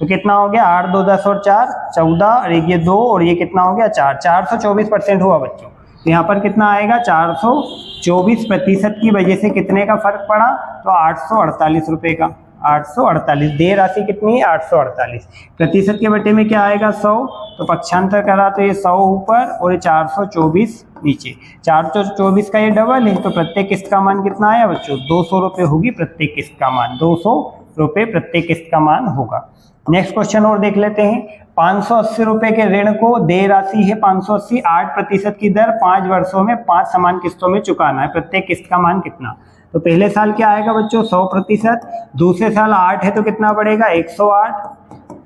Speaker 1: तो कितना हो गया 8 2 10 और 4 14, और ये 2 और ये कितना हो गया 4, 424% हुआ बच्चों। तो यहाँ पर कितना आएगा 424% की वजह से कितने का फर्क पड़ा, तो 848 रुपये का। 848 देय राशि कितनी है 848। प्रतिशत के बटे में क्या आएगा 100, तो पक्षांतर करा तो ये 100 ऊपर और ये 424 नीचे। 424 का ये डबल है, तो प्रत्येक किस्त का मान कितना आया बच्चों 200 रुपये होगी प्रत्येक किस्त का मान, 200 रुपये प्रत्येक किस्त का मान होगा। नेक्स्ट क्वेश्चन और देख लेते हैं। 580 रुपए के ऋण को देय राशि है 580, 8% की दर 5 वर्षों में 5 समान किस्तों में चुकाना है, प्रत्येक किस्त का मान कितना। तो पहले साल क्या आएगा बच्चों 100%, दूसरे साल 8 है तो कितना पड़ेगा 108,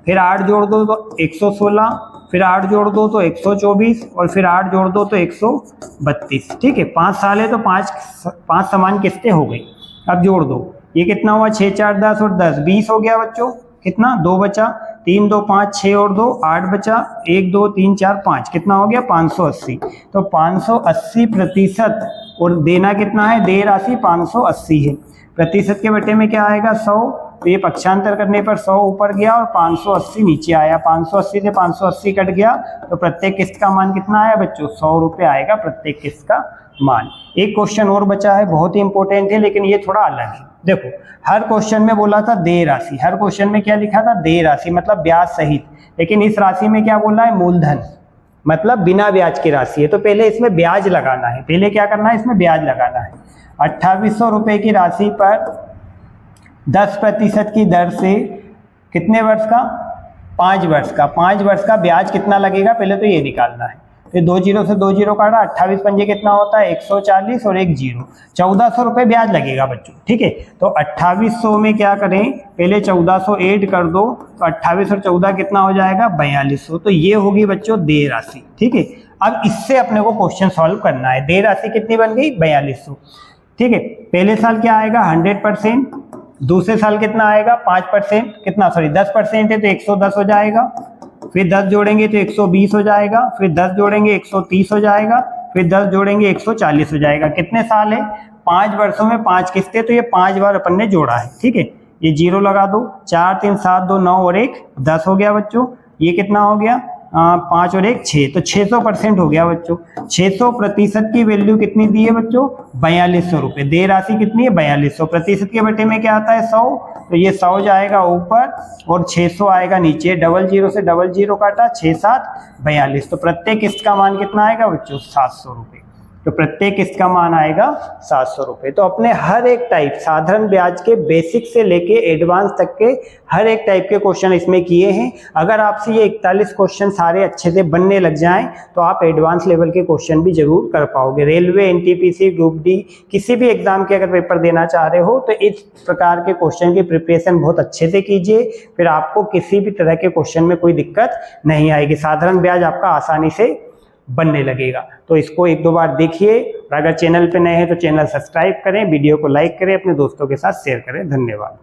Speaker 1: फिर 8 जोड़ दो तो 116, फिर 8 जोड़ दो तो 124, और फिर 8 जोड़ दो तो 132, ठीक है। 5 साल है तो 5 समान किस्तें हो गई। अब जोड़ दो, ये कितना हुआ 6 4 10 और 10 20 हो गया बच्चों। कितना 2 बचा, 3 2 5 6 और 2 8 बचा, 1 2 3 4 5, कितना हो गया 580। तो 580% और देना कितना है देय राशि 580 है। प्रतिशत के बटे में क्या आएगा 100, तो ये पक्षांतर करने पर 100 ऊपर गया और 580 नीचे आया। 580 से 580 कट गया, तो प्रत्येक किस्त का मान कितना आया बच्चों 100 रुपये आएगा प्रत्येक किस्त का मान। एक क्वेश्चन और बचा है, बहुत ही इंपॉर्टेंट है, लेकिन ये थोड़ा अलग है। देखो हर क्वेश्चन में बोला था देय राशि, हर क्वेश्चन में क्या लिखा था देय राशि मतलब ब्याज सहित, लेकिन इस राशि में क्या बोला है मूलधन मतलब बिना ब्याज की राशि है। तो पहले इसमें ब्याज लगाना है, पहले क्या करना है इसमें ब्याज लगाना है। 2800 रुपये की राशि पर 10% की दर से कितने वर्ष का 5 वर्ष का 5 वर्ष का ब्याज कितना लगेगा पहले तो ये निकालना है। तो 2 जीरो से 2 जीरो काटा, 28 पंजे कितना होता है 140 और 1 जीरो, 1400 रुपये ब्याज लगेगा बच्चों। ठीक है, तो 2800 में क्या करें, पहले 1400 ऐड कर दो, तो 28 और 14 कितना हो जाएगा 4200। तो ये होगी बच्चों देय राशि। ठीक है, अब इससे अपने को क्वेश्चन सॉल्व करना है। देय राशि कितनी बन गई 4200। ठीक है, पहले साल क्या आएगा 100%, दूसरे साल कितना आएगा 5%, कितना सॉरी 10% है तो 110 हो जाएगा, फिर 10 जोड़ेंगे तो 120 हो जाएगा, फिर 10 जोड़ेंगे 130 हो जाएगा, फिर 10 जोड़ेंगे 140 हो जाएगा। कितने साल है 5 वर्षों में 5 किस्तें, तो ये 5 बार अपन ने जोड़ा है। ठीक है, ये जीरो लगा दो, 4 3 7 2 9 और 1 10 हो गया बच्चों। ये कितना हो गया 5 और 1 6, तो 600% हो गया बच्चों। 600% की वैल्यू कितनी दी है बच्चों 4200 रुपये। देय राशि कितनी है 4200, प्रतिशत के बटे में क्या आता है 100, तो ये 100 जाएगा ऊपर और 600 आएगा नीचे। डबल जीरो से डबल जीरो काटा, 6 7 42, तो प्रत्येक किस्त का मान कितना आएगा बच्चों 700 रुपये। तो प्रत्येक किस्त का मान आएगा 700 रुपये। तो अपने हर एक टाइप साधारण ब्याज के बेसिक से लेके एडवांस तक के हर एक टाइप के क्वेश्चन इसमें किए हैं। अगर आपसे ये 41 क्वेश्चन सारे अच्छे से बनने लग जाएं तो आप एडवांस लेवल के क्वेश्चन भी जरूर कर पाओगे। रेलवे, एनटीपीसी, ग्रुप डी, किसी भी एग्जाम के अगर पेपर देना चाह रहे हो तो इस प्रकार के क्वेश्चन की प्रिपरेशन बहुत अच्छे से कीजिए, फिर आपको किसी भी तरह के क्वेश्चन में कोई दिक्कत नहीं आएगी। साधारण ब्याज आपका आसानी से बनने लगेगा। तो इसको 1-2 बार देखिए, और अगर चैनल पे नए हैं तो चैनल सब्सक्राइब करें, वीडियो को लाइक करें, अपने दोस्तों के साथ शेयर करें। धन्यवाद।